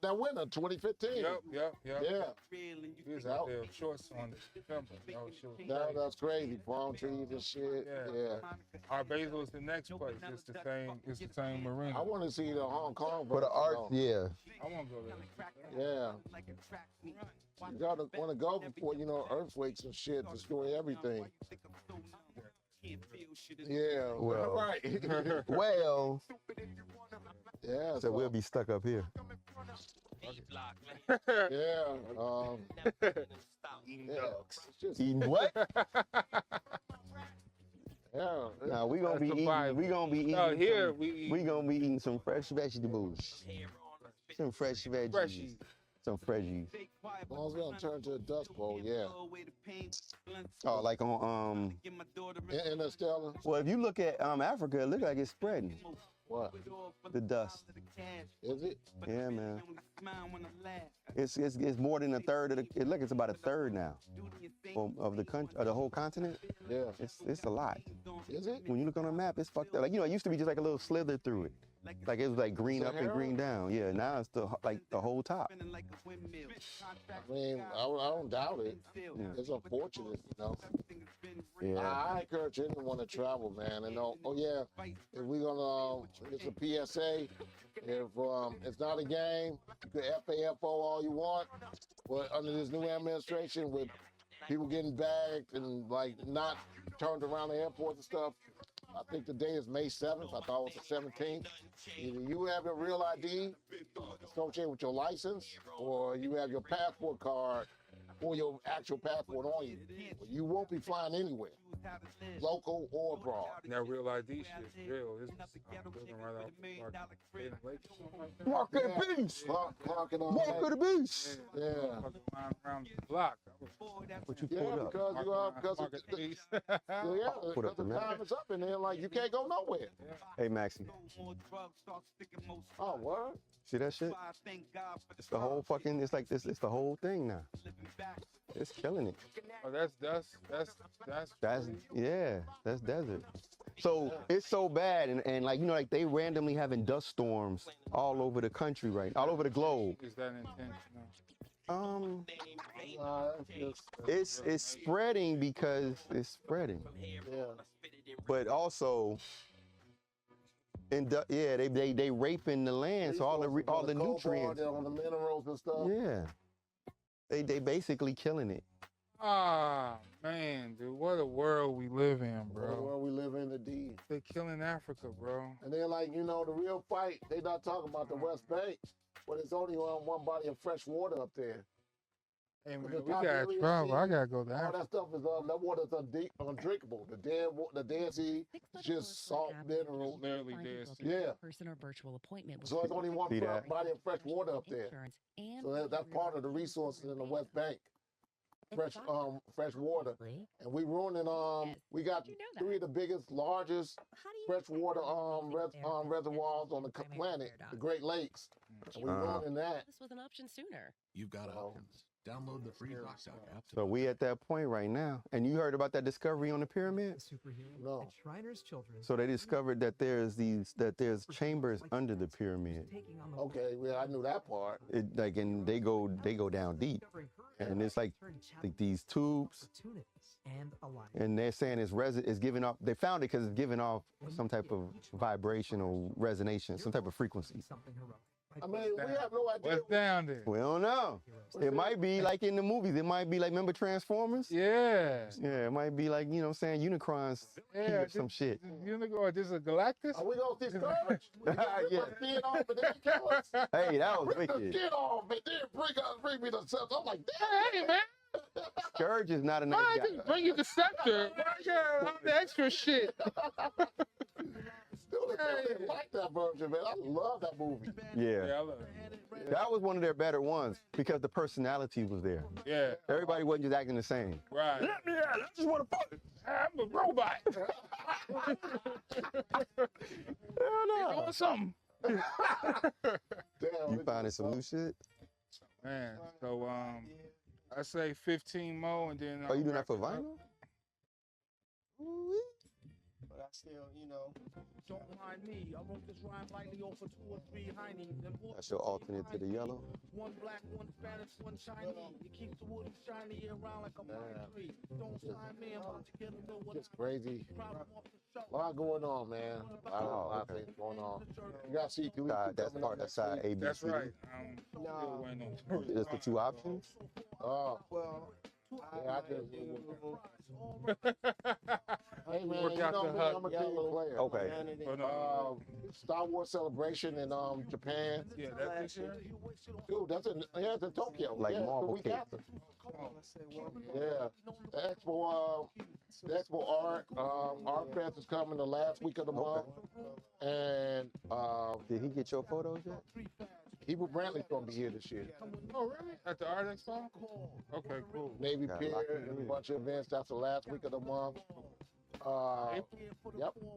that winter, 2015. Yep. Yeah, He was out there, shorts on the jumper. that's crazy. Palm trees and shit. Yeah. Art Basel is the next place. It's the same marina. I want to see the Hong Kong. For the version, art, though. yeah. I want to go there. Yeah. You gotta want to go before, you know, earthquakes and shit destroy everything. Yeah, Well. right. Well, Yeah, so we'll be stuck up here. yeah. Eating Yeah. ducks. It's just, Eating what? yeah. Nah, we gonna be That's eating. survival. We gonna be eating. Oh, here some- we eat we gonna be eating some fresh vegetables. Some fresh veggies. freshies. Some freshies. As long as we don't turn to a dust bowl, yeah. Oh, like on Interstellar. Well, if you look at Africa, it looks like it's spreading. What? The dust. Is it? Yeah, man. It's more than a third of the. It's about a third now of the country, of the whole continent. Yeah. It's a lot. Is it? When you look on the map, it's fucked up. Like, you know, it used to be just like a little slither through it. Like it was like green up and Sahara? green down. Yeah, now it's like the whole top. I mean, I don't doubt it. Yeah. It's unfortunate, you know. Yeah. I encourage anyone to travel, man. And oh yeah, if we're gonna, it's a PSA. If it's not a game, you can FAFO all you want. But under this new administration, with people getting bagged and like not turned around the airports and stuff, I think the day is May 7th. I thought it was the 17th. Either you have your real ID associated with your license, or you have your passport card or your actual passport on you. You won't be flying anywhere, local or abroad. That real ID shit is real. I'm looking right out Baden Lake or something like that. Mark of the beast. Clocking on Mark of that. the beast. Yeah. Fucking line around the block. What you Yeah, pulled up? because you are, because Mark of the beast. because up the the map. time is up in there, like you can't go nowhere. Hey, Maxie. Oh, what? See that shit? It's the whole fucking. It's like this. It's the whole thing now. It's killing it. Oh, that's That's that's desert. So it's so bad, and like, you know, like they randomly having dust storms all over the country, right? All over the globe. Is that intentional? It's spreading because it's spreading, Yeah. but also, they raping the land, so all the nutrients. On the minerals and stuff. Yeah, they basically killing it. Ah, man, dude, what a world we live in, Bro. bro. Where we live in the D. They're killing Africa, bro. And they're like, you know, the real fight, they not talking about the West Bank, but it's only on one body of fresh water up there. Hey man, The we got Tiberius trouble. I Sea, gotta go to all Africa. that stuff is that water's undrinkable. The Dead Sea is just salt mineral. Literally dead sea. Yeah. Person or virtual appointment with So it's only one See that? body of fresh water up there. insurance and So that's part of the resources in the West Bank. Fresh water. And we ruining we got You know that. 3 of the biggest, largest How do you freshwater think there reservoirs on the primary planet, paradox? the Great Lakes. And we Uh-huh. ruining that. This was an option sooner. You've got Oh. options. Download the free Voxout app. So we at that point right now. And you heard about that discovery on the pyramid? Superhero No. and Shriner's children. So they discovered that there's chambers under the pyramid. Taking on the Okay, well, I knew that part. And they go down deep. And it's like these tubes, opportunities and alliance. and they're saying it's giving off. They found it because it's giving off some type of vibrational resonance, some type of frequency. Something heroic. I mean, we have no idea. What's down there? We don't know. It might be like in the movies. It might be like, remember Transformers? Yeah. Yeah, it might be like, you know what I'm saying, Unicrons Yeah. or some shit. Unicorn. This is a Galactus. Are we gonna see Scourge? Yeah. Skin off and then kill us. Hey, that was Rip the wicked. skin off and then bring me the stuff. I'm like, Hey man, Scourge is not a nice why guy. just bring you the scepter? Why you got all the extra shit? still didn't like that version, man. I love that movie. Yeah. Yeah, I love it. That was one of their better ones because the personality was there. Yeah, Everybody wasn't just acting the same. right. Let me out. I just want to fuck. I'm a robot. Hell Doing something. Damn, You finding some new shit? Man, so I say 15 more and then. Oh, you doing that for wrap it up. vinyl? But I still, don't mind me. I wrote this rhyme lightly off of 2 or 3 heinies. That's your alternate to the yellow. One black, one Spanish, one Chinese. It keeps the wood shiny year round like a pine tree. Don't sign me, I'm about to get a little what Just crazy. problem off the show. A lot going on, man. A lot of things going on. You got C2. That's part. That's side A, B, That's C. right. Nah. Still waiting on That's the 2 options. Oh, Well, yeah, I just. Hey, man, Work you out know the me, hut. I'm a team player. Okay. But, Star Wars Celebration in Japan. yeah, that's this year. Dude, it's in Tokyo. Like yeah, Marvel the week cake. after. Yeah. The Expo Art Fest is coming the last week of the month. And Did he get your photos yet? Hebrew Brantley's gonna be here this year. Oh, really? At the Art Expo? Okay, cool. Navy Got Pier locked and a in. bunch of events. That's the last week of the month. Yep.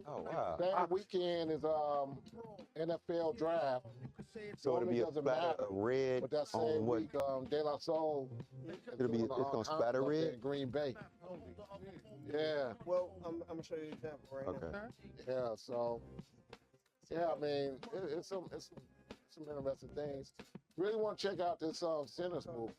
Oh, wow. That weekend is NFL draft. So it'll be a doesn't splatter matter. of red But that on same what? week, De La Soul. It's gonna splatter red? in Green Bay. Yeah, well, I'm gonna show you an example right now. Okay. yeah. So, yeah, I mean, it's some interesting things. Really want to check out this Sinners movie.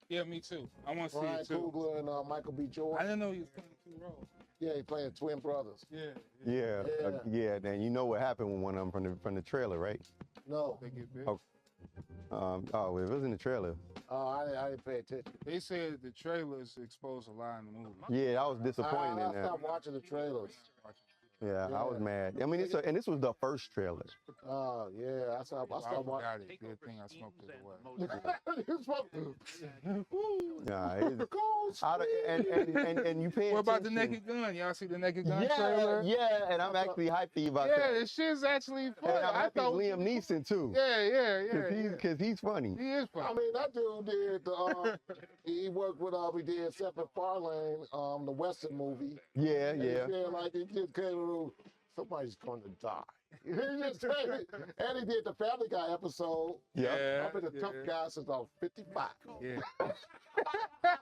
Yeah, me too. I want to see Ryan it too. Coogler and Michael B. I Jordan. didn't know he was playing 2 roles. Yeah, he playing twin brothers. Yeah. Yeah. Yeah. Yeah. Then you know what happened with one of them from the trailer, right? No, They get big. Oh. Oh, it was in the trailer. I didn't pay attention. They said the trailers exposed a lot in the movie. Yeah, I was disappointed I in that. stopped watching the trailers. Yeah, I was Yeah. mad. I mean, and this was the first trailer. Oh, yeah, I stopped I watching. forgot it. Good thing I smoked it away. You supposed- Yeah, it's, Ghost I don't- and you pay What about the attention- Naked Gun? Y'all see the Naked Gun Yeah, trailer? yeah, and I'm actually hypey about Yeah, that. this shit's actually fun. And I'm I happy thought. Liam Neeson too. Yeah. Cause he's funny. He is I fun. mean, that dude did the. He worked with he did Seth MacFarlane, the Western movie. Yeah, And yeah. He said, like he just came to somebody's going to die. He just came, and he did the Family Guy episode. Yeah. I've been a tough guy since I was 55. Yeah.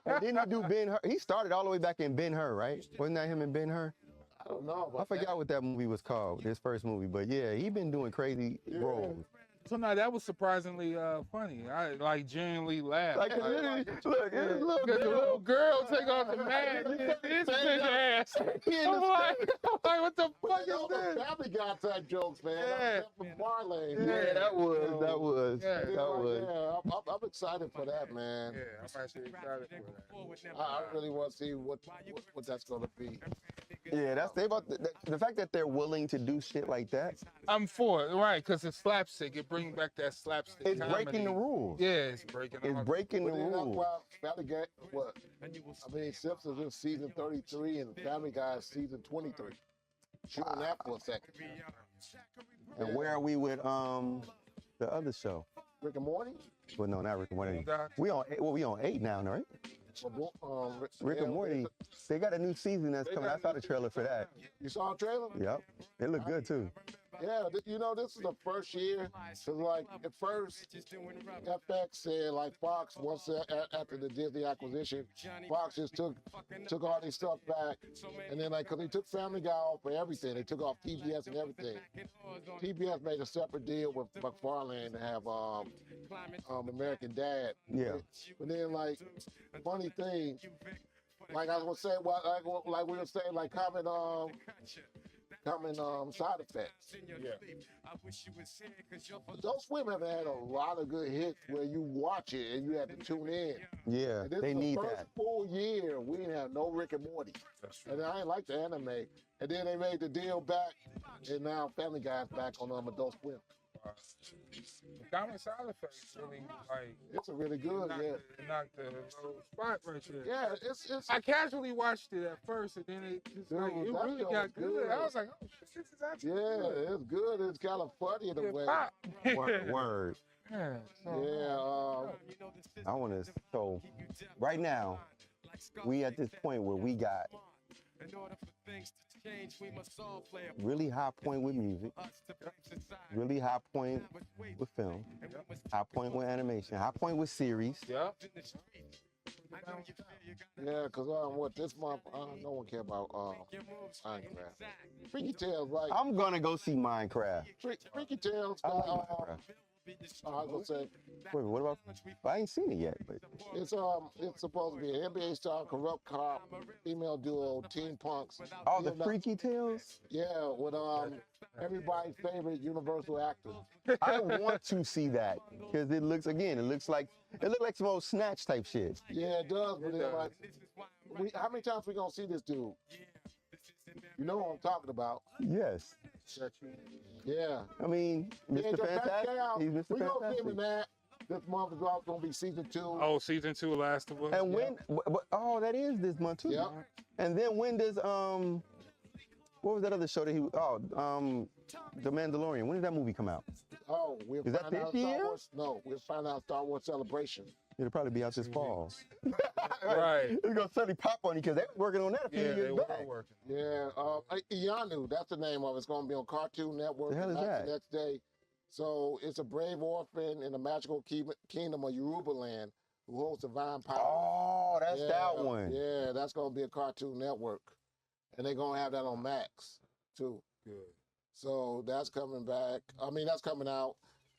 And didn't he do Ben-Hur? He started all the way back in Ben-Hur, right? Wasn't that him in Ben-Hur? I don't know. I forgot what that movie was called, his first movie. But yeah, he been doing crazy roles. So now that was surprisingly funny. I like genuinely laughed. Like, look, it's a little Because the little girl. girl take off the mask. This Stand big up. ass. He in I'm the like, what the fuck is Those are this? Family Guy type jokes, man. Yeah. Seth MacFarlane. Yeah, that was. Yeah. That was. Yeah, I'm excited for that, man. Yeah, I'm actually excited for that. I really want to see what that's going to be. Yeah, that's they about the fact that they're willing to do shit like that. I'm for it, right? Because it's slapstick. It brings back that slapstick. It's breaking the comedy. rules. Yeah, it's breaking. It's all- breaking the But then that's rules. why Family Guy, what? I mean, Simpsons is season 33 and Family Guy is season 23. Chew on that for a second. And where are we with the other show? Rick and Morty? Well, no, not Rick and Morty. Doc. We on we on 8 now, right? Rick and Morty. They got a new season that's coming. I saw the trailer for that. You saw the trailer? Yep, it looked good too. Yeah, you know, this is the first year. Cause like at first, FX said like Fox once after the Disney acquisition, Fox just took all their stuff back, and then like cause they took Family Guy off for everything, they took off TBS and everything. TBS made a separate deal with McFarlane to have American Dad. Yeah. But then like funny thing, like I was saying, like we were saying, like common side effects. Yeah. Adult Swim have had a lot of good hits where you watch it and you have to tune in. Yeah, And this they is the need first that. full year we didn't have no Rick and Morty. That's true. And I ain't like the anime. And then they made the deal back, and now Family Guy's back on Adult Swim. The common side effects really like. It's a really good, knocked yeah. It knocked the little spot right there. Yeah, it's I casually watched it at first, and then it just Dude, like it that really show got was good. good. I was like, oh shit, this is actually yeah, good. it's good. It's kind of funny in a Good way. pop. Word. Yeah. So, Yeah, I want to. So, right now, we at this point where we got really high point with music, really high point with film, high point with animation, high point with series. yeah. yeah, because what this month, no one care about Minecraft. Freaky Tales, like I'm gonna go see Minecraft. Freaky Tales. I like got, Minecraft. I was gonna say Wait, what about? I ain't seen it yet, but it's supposed to be an NBA star, corrupt cop, female duo, teen punks. all the You know, Freaky Tales. Yeah, with everybody's favorite Universal actor. I want to see that because it looks like some old Snatch type shit. Yeah, it does. But then, like, how many times we gonna see this dude? You know what I'm talking about? Yes, Yeah. I mean Yeah, Mr. Joe Fantastic. Pascal, He's Mr. we gonna see him in Fantastic. that. This month is also gonna be season 2. Oh, season 2 of Last of Us. And when? Oh, that is this month too. Yep. And then when does what was that other show that he? The Mandalorian. When did that movie come out? Oh, we'll Is that find out this year? Star Wars. No, we'll find out Star Wars Celebration. It'll probably be out this fall. Right. It's gonna suddenly pop on you because they were working on that a few Yeah, they years were back. working. Yeah, Ianu, that's the name of it. It's gonna be on Cartoon Network. The hell is That's that? The next day. So it's a brave orphan in the magical kingdom of Yoruba land who holds divine power. Oh, that's that one. Yeah, that's gonna be a Cartoon Network, and they're gonna have that on Max too. Good. So that's coming back. I mean, that's coming out.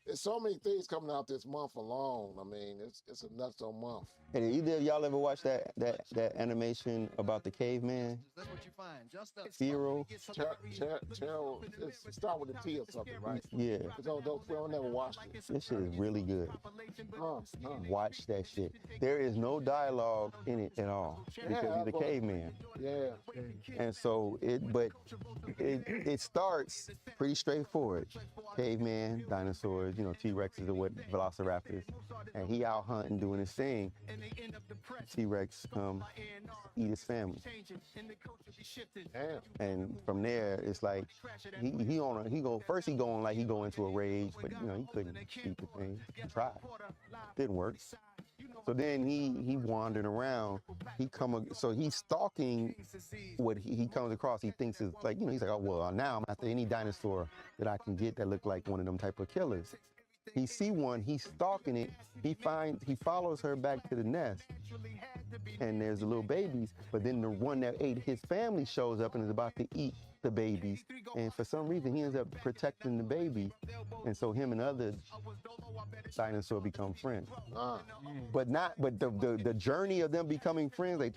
There's so many things coming out this month alone. I mean, it's a nuts on month. And did either of y'all ever watch that animation about the caveman? That's what you find. Just up. Hero? Terrell, it start with a T or something, right? Yeah, Those I never watched it. this shit is really good. Huh. Watch that shit. There is no dialogue in it at all because he's a that's what- caveman. Yeah. And so it starts pretty straightforward. Caveman, dinosaurs, T-Rexes or what, Velociraptors, and he out hunting doing his thing. T-Rex come eat his family, Damn. and from there it's like he go into a rage, but he couldn't beat the thing. He tried, didn't work. So then he wandering around. He's stalking what he comes across. He thinks is like, he's like, oh well, now I'm after any dinosaur that I can get that look like one of them type of killers. He see one, he's stalking it. He follows her back to the nest, and there's the little babies. But then the one that ate his family shows up and is about to eat the babies, and for some reason he ends up protecting the baby, and so him and other dinosaur become friends. But the journey of them becoming friends, like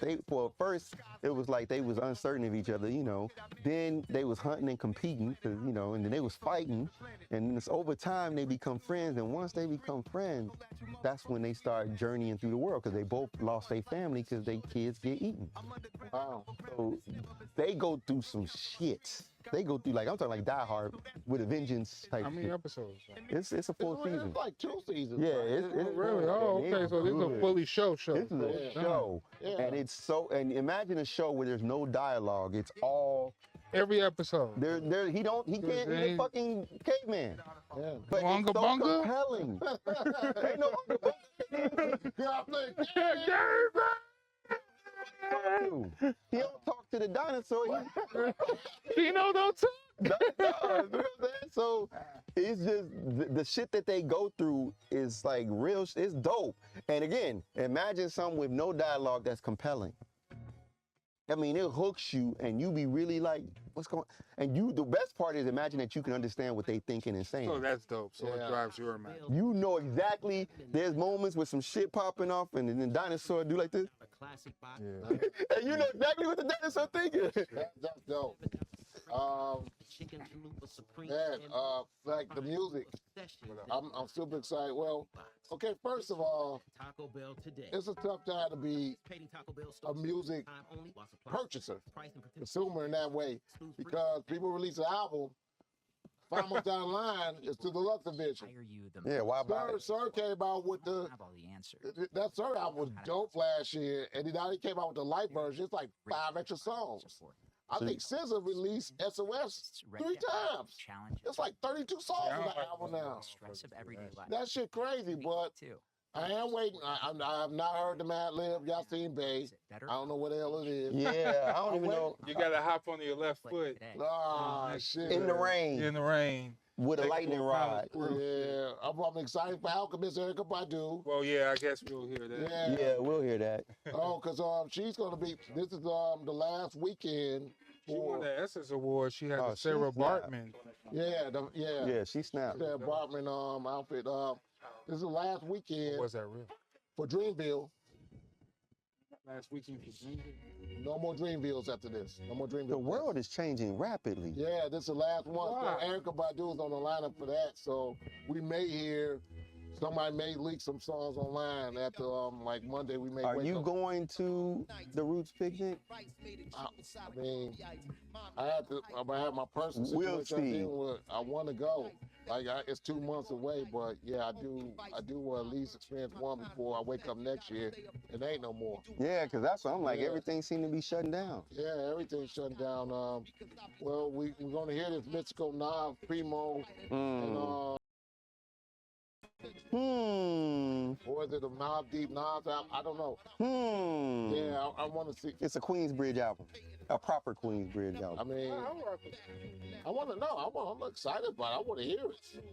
first it was like they was uncertain of each other, you know. Then they was hunting and competing, 'cause, you know, and then they was fighting, and it's over time they become friends. And once they become friends, that's when they start journeying through the world, because they both lost their family because their kids get eaten. Wow. So they go through some shit. They go through, like, I'm talking like Die Hard with a Vengeance type. How many shit. episodes? It's a full season. It's like 2 seasons. Yeah, right? it's Really? Oh, okay. So this is a good. fully show. This is a Yeah. show, Yeah. and it's so. And imagine a show where there's no dialogue. It's all Every episode. he can't. He's a fucking caveman. Yeah. But Wonga it's so bonga? compelling. Ain't no wonga bonga. Yeah, I think- He don't talk to the dinosaur. You know, don't talk. You know what I'm saying? So it's just the shit that they go through is like real. It's dope. And again, imagine something with no dialogue that's compelling. I mean, it hooks you, and you be really like, what's going? And the best part is, imagine that you can understand what they thinking and saying. So that's dope. So Yeah. it drives your man. You know exactly. There's moments with some shit popping off, and then the dinosaur do like this, Yeah. and you know exactly what the dinosaur thinking. That's dope. Man, like the music, I'm super excited. Well, okay, first of all, it's a tough time to be a music purchaser, consumer in that way, because people release an album, 5 months down the line, it's to the Lux Division. Yeah, why buy it? Sir came out with that Sir album was dope last year, and he now he came out with the light version. It's like 5 extra songs. I think SZA released SOS 3 times. It's like 32 songs on the album now. That shit crazy, but I am waiting. I have not heard the Mad Lib. Y'all seen Bay. I don't know what the hell it is. Yeah, I don't even know. You gotta hop on your left foot Ah, shit. In the rain in the rain. with a Take lightning full rod. power. Yeah, I'm excited for Alchemist Erykah Badu. Well, yeah, I guess we'll hear that. Yeah. Yeah, we'll hear that. Oh, because she's gonna be. This is the last weekend. She won the Essence Award. She had Oh, the Sarah she snapped. Bartman. Yeah, Yeah, she snapped. Sarah Bartman outfit. This is the last weekend Was that real? for Dreamville. Last weekend for Dreamville. No more Dreamvilles after this. No more Dreamville. The world is changing rapidly. Yeah, this is the last one. Wow. So Erykah Badu is on the lineup for that. So we may hear somebody may leak some songs online after like Monday. We may. Are wake you up. going to the Roots picnic? I mean, I have my personal We'll situation I'm see. dealing with. I want to go. Like it's 2 months away, but yeah, I do at least experience one before I wake up next year. It ain't no more. Yeah, because that's what I'm like. Yeah. Everything seemed to be shutting down. Yeah, everything's shutting down. Well, we're gonna hear this Mystical Nas, Primo, and or is it a Mobb Deep Nas album? I don't know. Yeah, I want to see. It's a Queensbridge album, a proper Queensbridge I album. mean, I want to know. I'm excited about it. I want to hear it.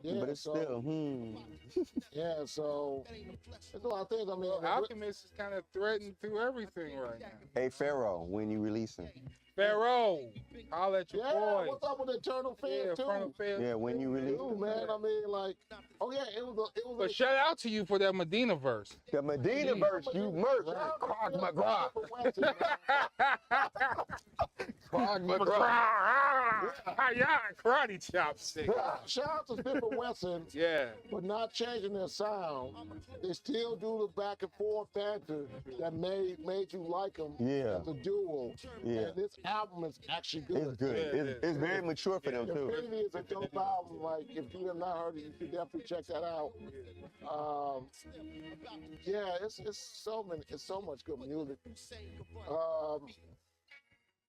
Yeah, But it's so, still, Yeah, so there's a lot of things. I mean, Alchemist is kind of threatened through everything right now. Hey, Pharaoh, when you releasing? Pharaoh, holla at your yeah, boy. what's up with Eternal Yeah, Fans too? front of Feds. Yeah, when you release. Too, man. I mean, like, oh yeah, it was But shout out to you for that Medina verse. The Medina verse, you merch. Krog McGraw. Krog McGraw. Yeah, karate chopstick. Shout out to Smith and Wesson Yeah. for not changing their sound. They still do the back and forth banter that made you like them Yeah. as a duo. Yeah. And this album is actually good. It's good. It's very mature for them, too. Infinity is a dope album. Like, if you have not heard it, you should definitely check that out. Yeah, it's so much good music.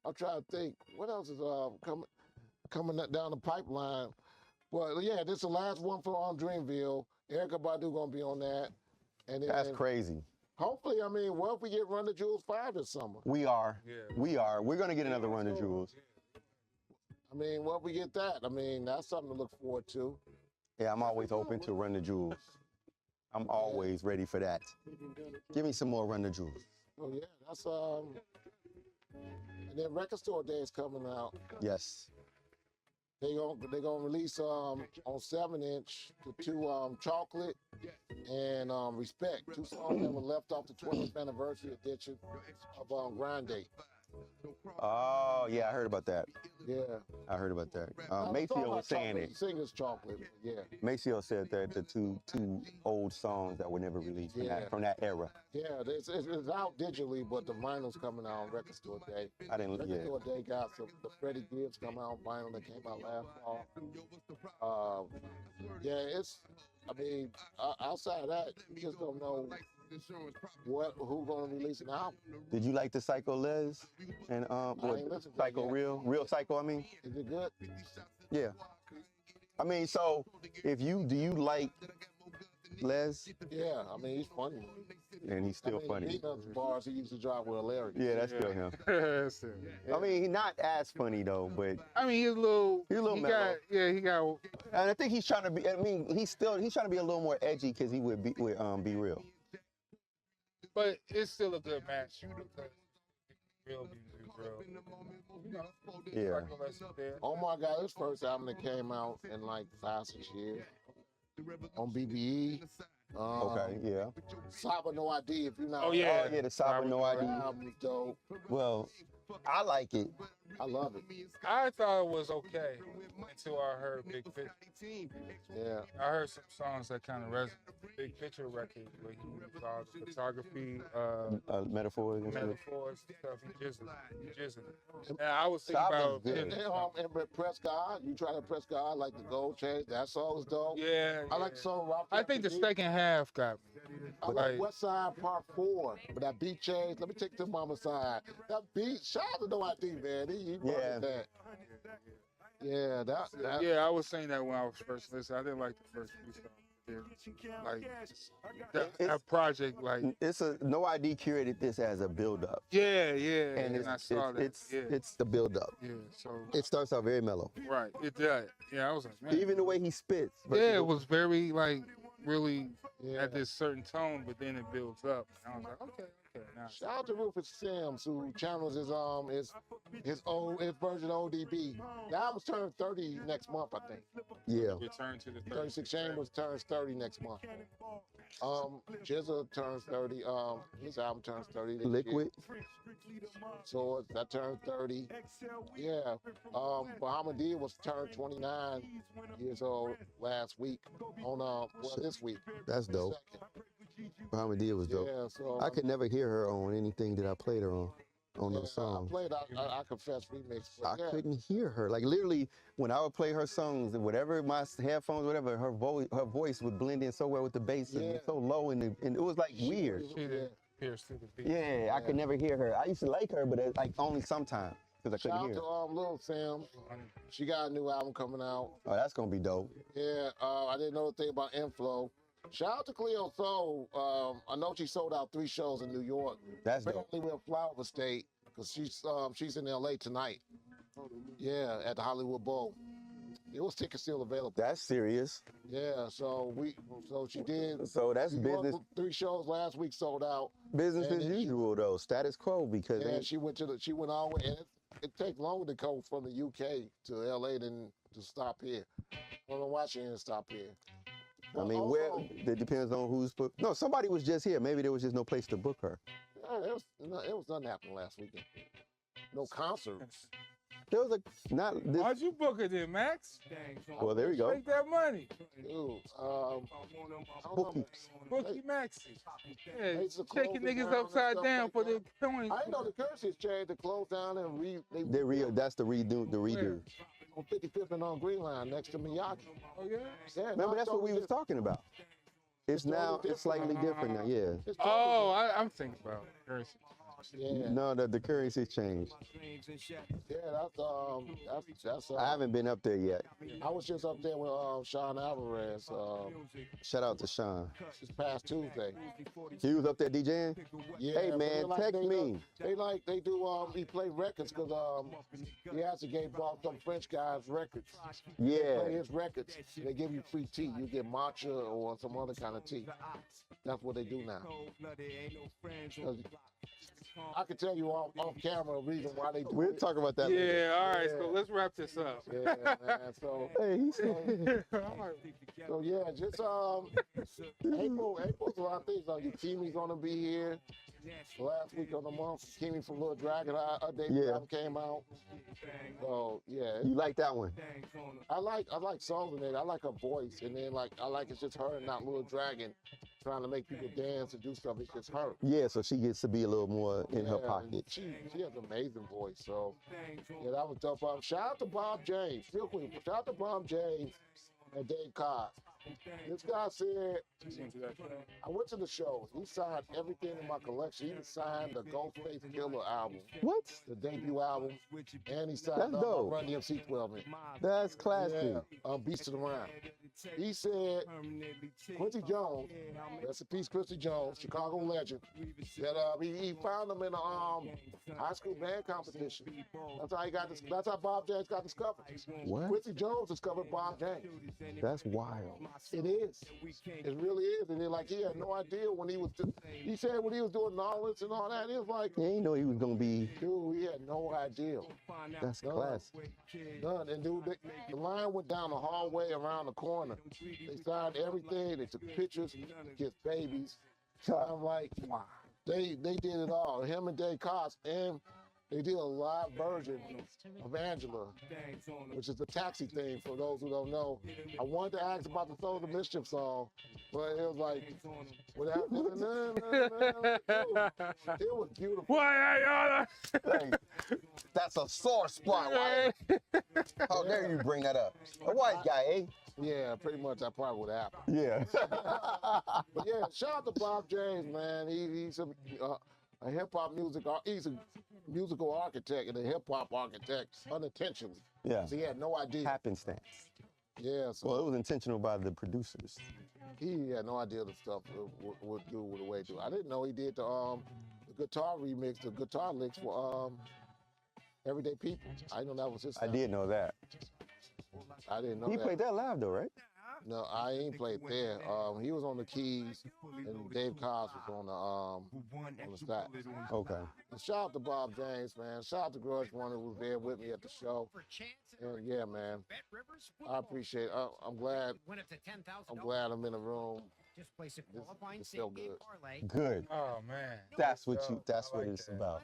I'm trying to think, what else is coming down the pipeline? Well, yeah, this is the last one for Dreamville. Erykah Badu gonna be on that, and then, That's crazy. hopefully, I mean, what if we get Run the Jewels 5 this summer? We are. Yeah. We are. We're going to get another Run of Jewels. I mean, what if we get that? I mean, that's something to look forward to. Yeah, I'm always open to Run the Jewels. I'm always ready for that. Give me some more Run the Jewels. Oh yeah, And then Record Store Day is coming out. Yes. They gonna release on 7-inch the two Chocolate and Respect, two songs that were left off the 20th anniversary edition of Grande. Oh yeah, I heard about that. Yeah. I heard about that. I'm talking Maceo about was saying Chocolate, it. Singer's Chocolate. Yeah. Maceo said that the two old songs that were never released from that era. Yeah, it's out digitally, but the vinyl's coming out on Record Store Day. I didn't. Record Yeah. Store Day got the Freddie Gibbs come out on vinyl that came out last fall. Yeah, it's. I mean, outside of that, you just don't know who's gonna release an album. Did you like the Psycho Les and I ain't listened to it Psycho yet. Real Psycho? I mean, Is it good? yeah. I mean, so do you like Les? Yeah, I mean he's funny. And he's still I mean, funny. Peanuts bars he used to drive were hilarious. Yeah, that's still him. That's it. I mean, he's not as funny though, but I mean, he's a little. He's a little he mellow. he got. and I think he's trying to be. I mean, he's trying to be a little more edgy because he would be real. But it's still a good match because real be real. You know, Yeah. Psycho Les is there. Oh my God, his first album that came out in like 5-6 years on BBE. Okay, yeah. Saba No ID. If you're not. Oh, yeah. Oh yeah, the Saba No That ID. album is dope. Well, I like it. I love it. I thought it was okay until I heard Big Picture. Yeah. I heard some songs that kind of resonate. Big Picture record where he used all the photography, Metaphors and stuff. metaphors, stuff. He jizzing. And I was thinking Saba's about good. And Press God. You try to Press God like the Gold Chase. That song is dope. yeah. I like the song Rock. I think the second half got me. I like like- West Side Part 4, but that beat change. Let me take the mama side. That beat, shout out to No ID, man. He Yeah. that. Yeah, that. Yeah, I was saying that when I was first listening. I didn't like the first few songs. Like that project, like It's No ID curated this as a build up, yeah, and I saw that. it's the build up. Yeah, so It starts out very mellow, right, it did. Yeah, I was like, man. even the way he spits. Yeah, it was very like really Yeah. at this certain tone, but then it builds up. And I was like, okay. Now Shout out to Rufus Sims who channels his version of ODB. The album's turning 30 next month, I think. Yeah. return to the 36 Chambers turns 30 next month. Jizza turns 30. His album turns 30 this year. Liquid. So that turned 30. Yeah. Bahamadia was turned 29 years old last week on this week. That's dope. Bahamadia was dope. Yeah, so I could never hear her on anything that I played her on those songs. I played I Confess remix. But I yeah. couldn't hear her. Like literally, when I would play her songs, whatever my headphones, whatever, her voice would blend in so well with the bass and Yeah. so low, and it was like weird. She did pierce through the beat. Yeah, I could never hear her. I used to like her, but like only sometimes because I Shout couldn't out hear. to Lil Sam. She got a new album coming out. Oh, that's gonna be dope. Yeah, I didn't know the thing about Inflow. Shout out to Cleo Soul. I know she sold out 3 shows in New York. That's dope. Apparently we're Flower State because she's in LA tonight. Yeah, at the Hollywood Bowl. It was tickets still available. That's serious. Yeah, so she did. So that's New York, business 3 shows last week sold out. business and as then she- usual though. Status quo because Yeah, they- she went all the way. And it takes longer to go from the UK to LA than to stop here. I don't know why she didn't stop here. I But mean, also, where it depends on who's booked. No, somebody was just here. Maybe there was just no place to book her. it was nothing happening last weekend. No concert. There was a not this. Why'd you book it then, Max? Well, there you go. Take that money. Dude, I don't know. Bookie. Bookie Maxi. Yeah, used to shaking close it niggas down and upside stuff down like for that. the coin. I didn't know the currency exchange to close down and That's the redo. The redo. on 55th and on Green Line next to Miyagi. Oh yeah. Yeah, no, Remember, it's that's what we totally was talking about. It's totally now. different. It's slightly different now. Yeah. It's totally Oh, I'm thinking about currency. different. Yeah, No, the currency changed. yeah, that's. I haven't been up there yet. I was just up there with Sean Alvarez Shout out to Sean. this past Tuesday. He was up there DJing. Yeah, Hey but man, text me. They do he play records because he has to get bought some French guys records. Yeah. Play his records. They give you free tea. You get matcha or some other kind of tea. That's what they do now. I can tell you off camera a reason why they do We'll it. talk about that later. Yeah, all right. So Yeah. let's wrap this up. Yeah, man. So, Hey, he said, so yeah, just April's a lot of things. Yakimi's gonna be here last week of the month. Yakimi from Little Dragon, her debut Yeah. album came out. So yeah, you like that one? I like songs in it. I like her voice, and then I like it's just her and not Little Dragon trying to make people dance and do stuff. It's just her. Yeah, so she gets to be a little more in her Yeah, pocket. She has an amazing voice. So yeah, that was dope. Shout out to Bob James, real quick. Shout out to Bob James and Dave Cobb. This guy said, I went to the shows. He signed everything in my collection. He signed the Ghostface Killer album, What? the debut album, and he signed That's dope. Run DMC 12 in. That's classy. Yeah, Beast of the Rhyme. He said, Quincy Jones, rest in peace, Quincy Jones, Chicago legend, that he found him in a high school band competition. That's how he got this. That's how Bob James got discovered. What? Quincy Jones discovered Bob James. That's wild. It is. It really is. And then he had no idea when he was. He said when he was doing knowledge and all that, it was like, He ain't know he was gonna be. dude, he had no idea. That's None. classy. None. And dude, the line went down the hallway around the corner. They signed everything. They took pictures, kissed babies. I'm like, wow. They did it all. Him and Dave Cox, and they did a live version of Angela, which is the taxi thing for those who don't know. I wanted to ask about the Soul of Mischief song, but it was like, without, it was beautiful. Why, Hey, that's a sore spot. Why? How dare you bring that up? A white guy, eh? Yeah, pretty much that probably would happen. Yeah. But yeah, shout out to Bob James, man. He's a hip hop he's a musical architect and a hip hop architect unintentionally. Yeah. So he had no idea. Happenstance. Yeah, so Well, it was intentional by the producers. he had no idea the stuff would do with the way to. I didn't know he did the guitar remix, the guitar licks for Everyday People. I didn't know that was his I sound. did know that. I didn't know He that. played that live though, right? No, I ain't played there. He was on the keys, and Dave Cobbs was on the sax. Okay. And shout out to Bob James, man. Shout out to Grudge One who was there with me at the show. And yeah, man, I appreciate it. I'm glad. I'm glad I'm in the room. This felt good. Good. Oh man. That's what it's about.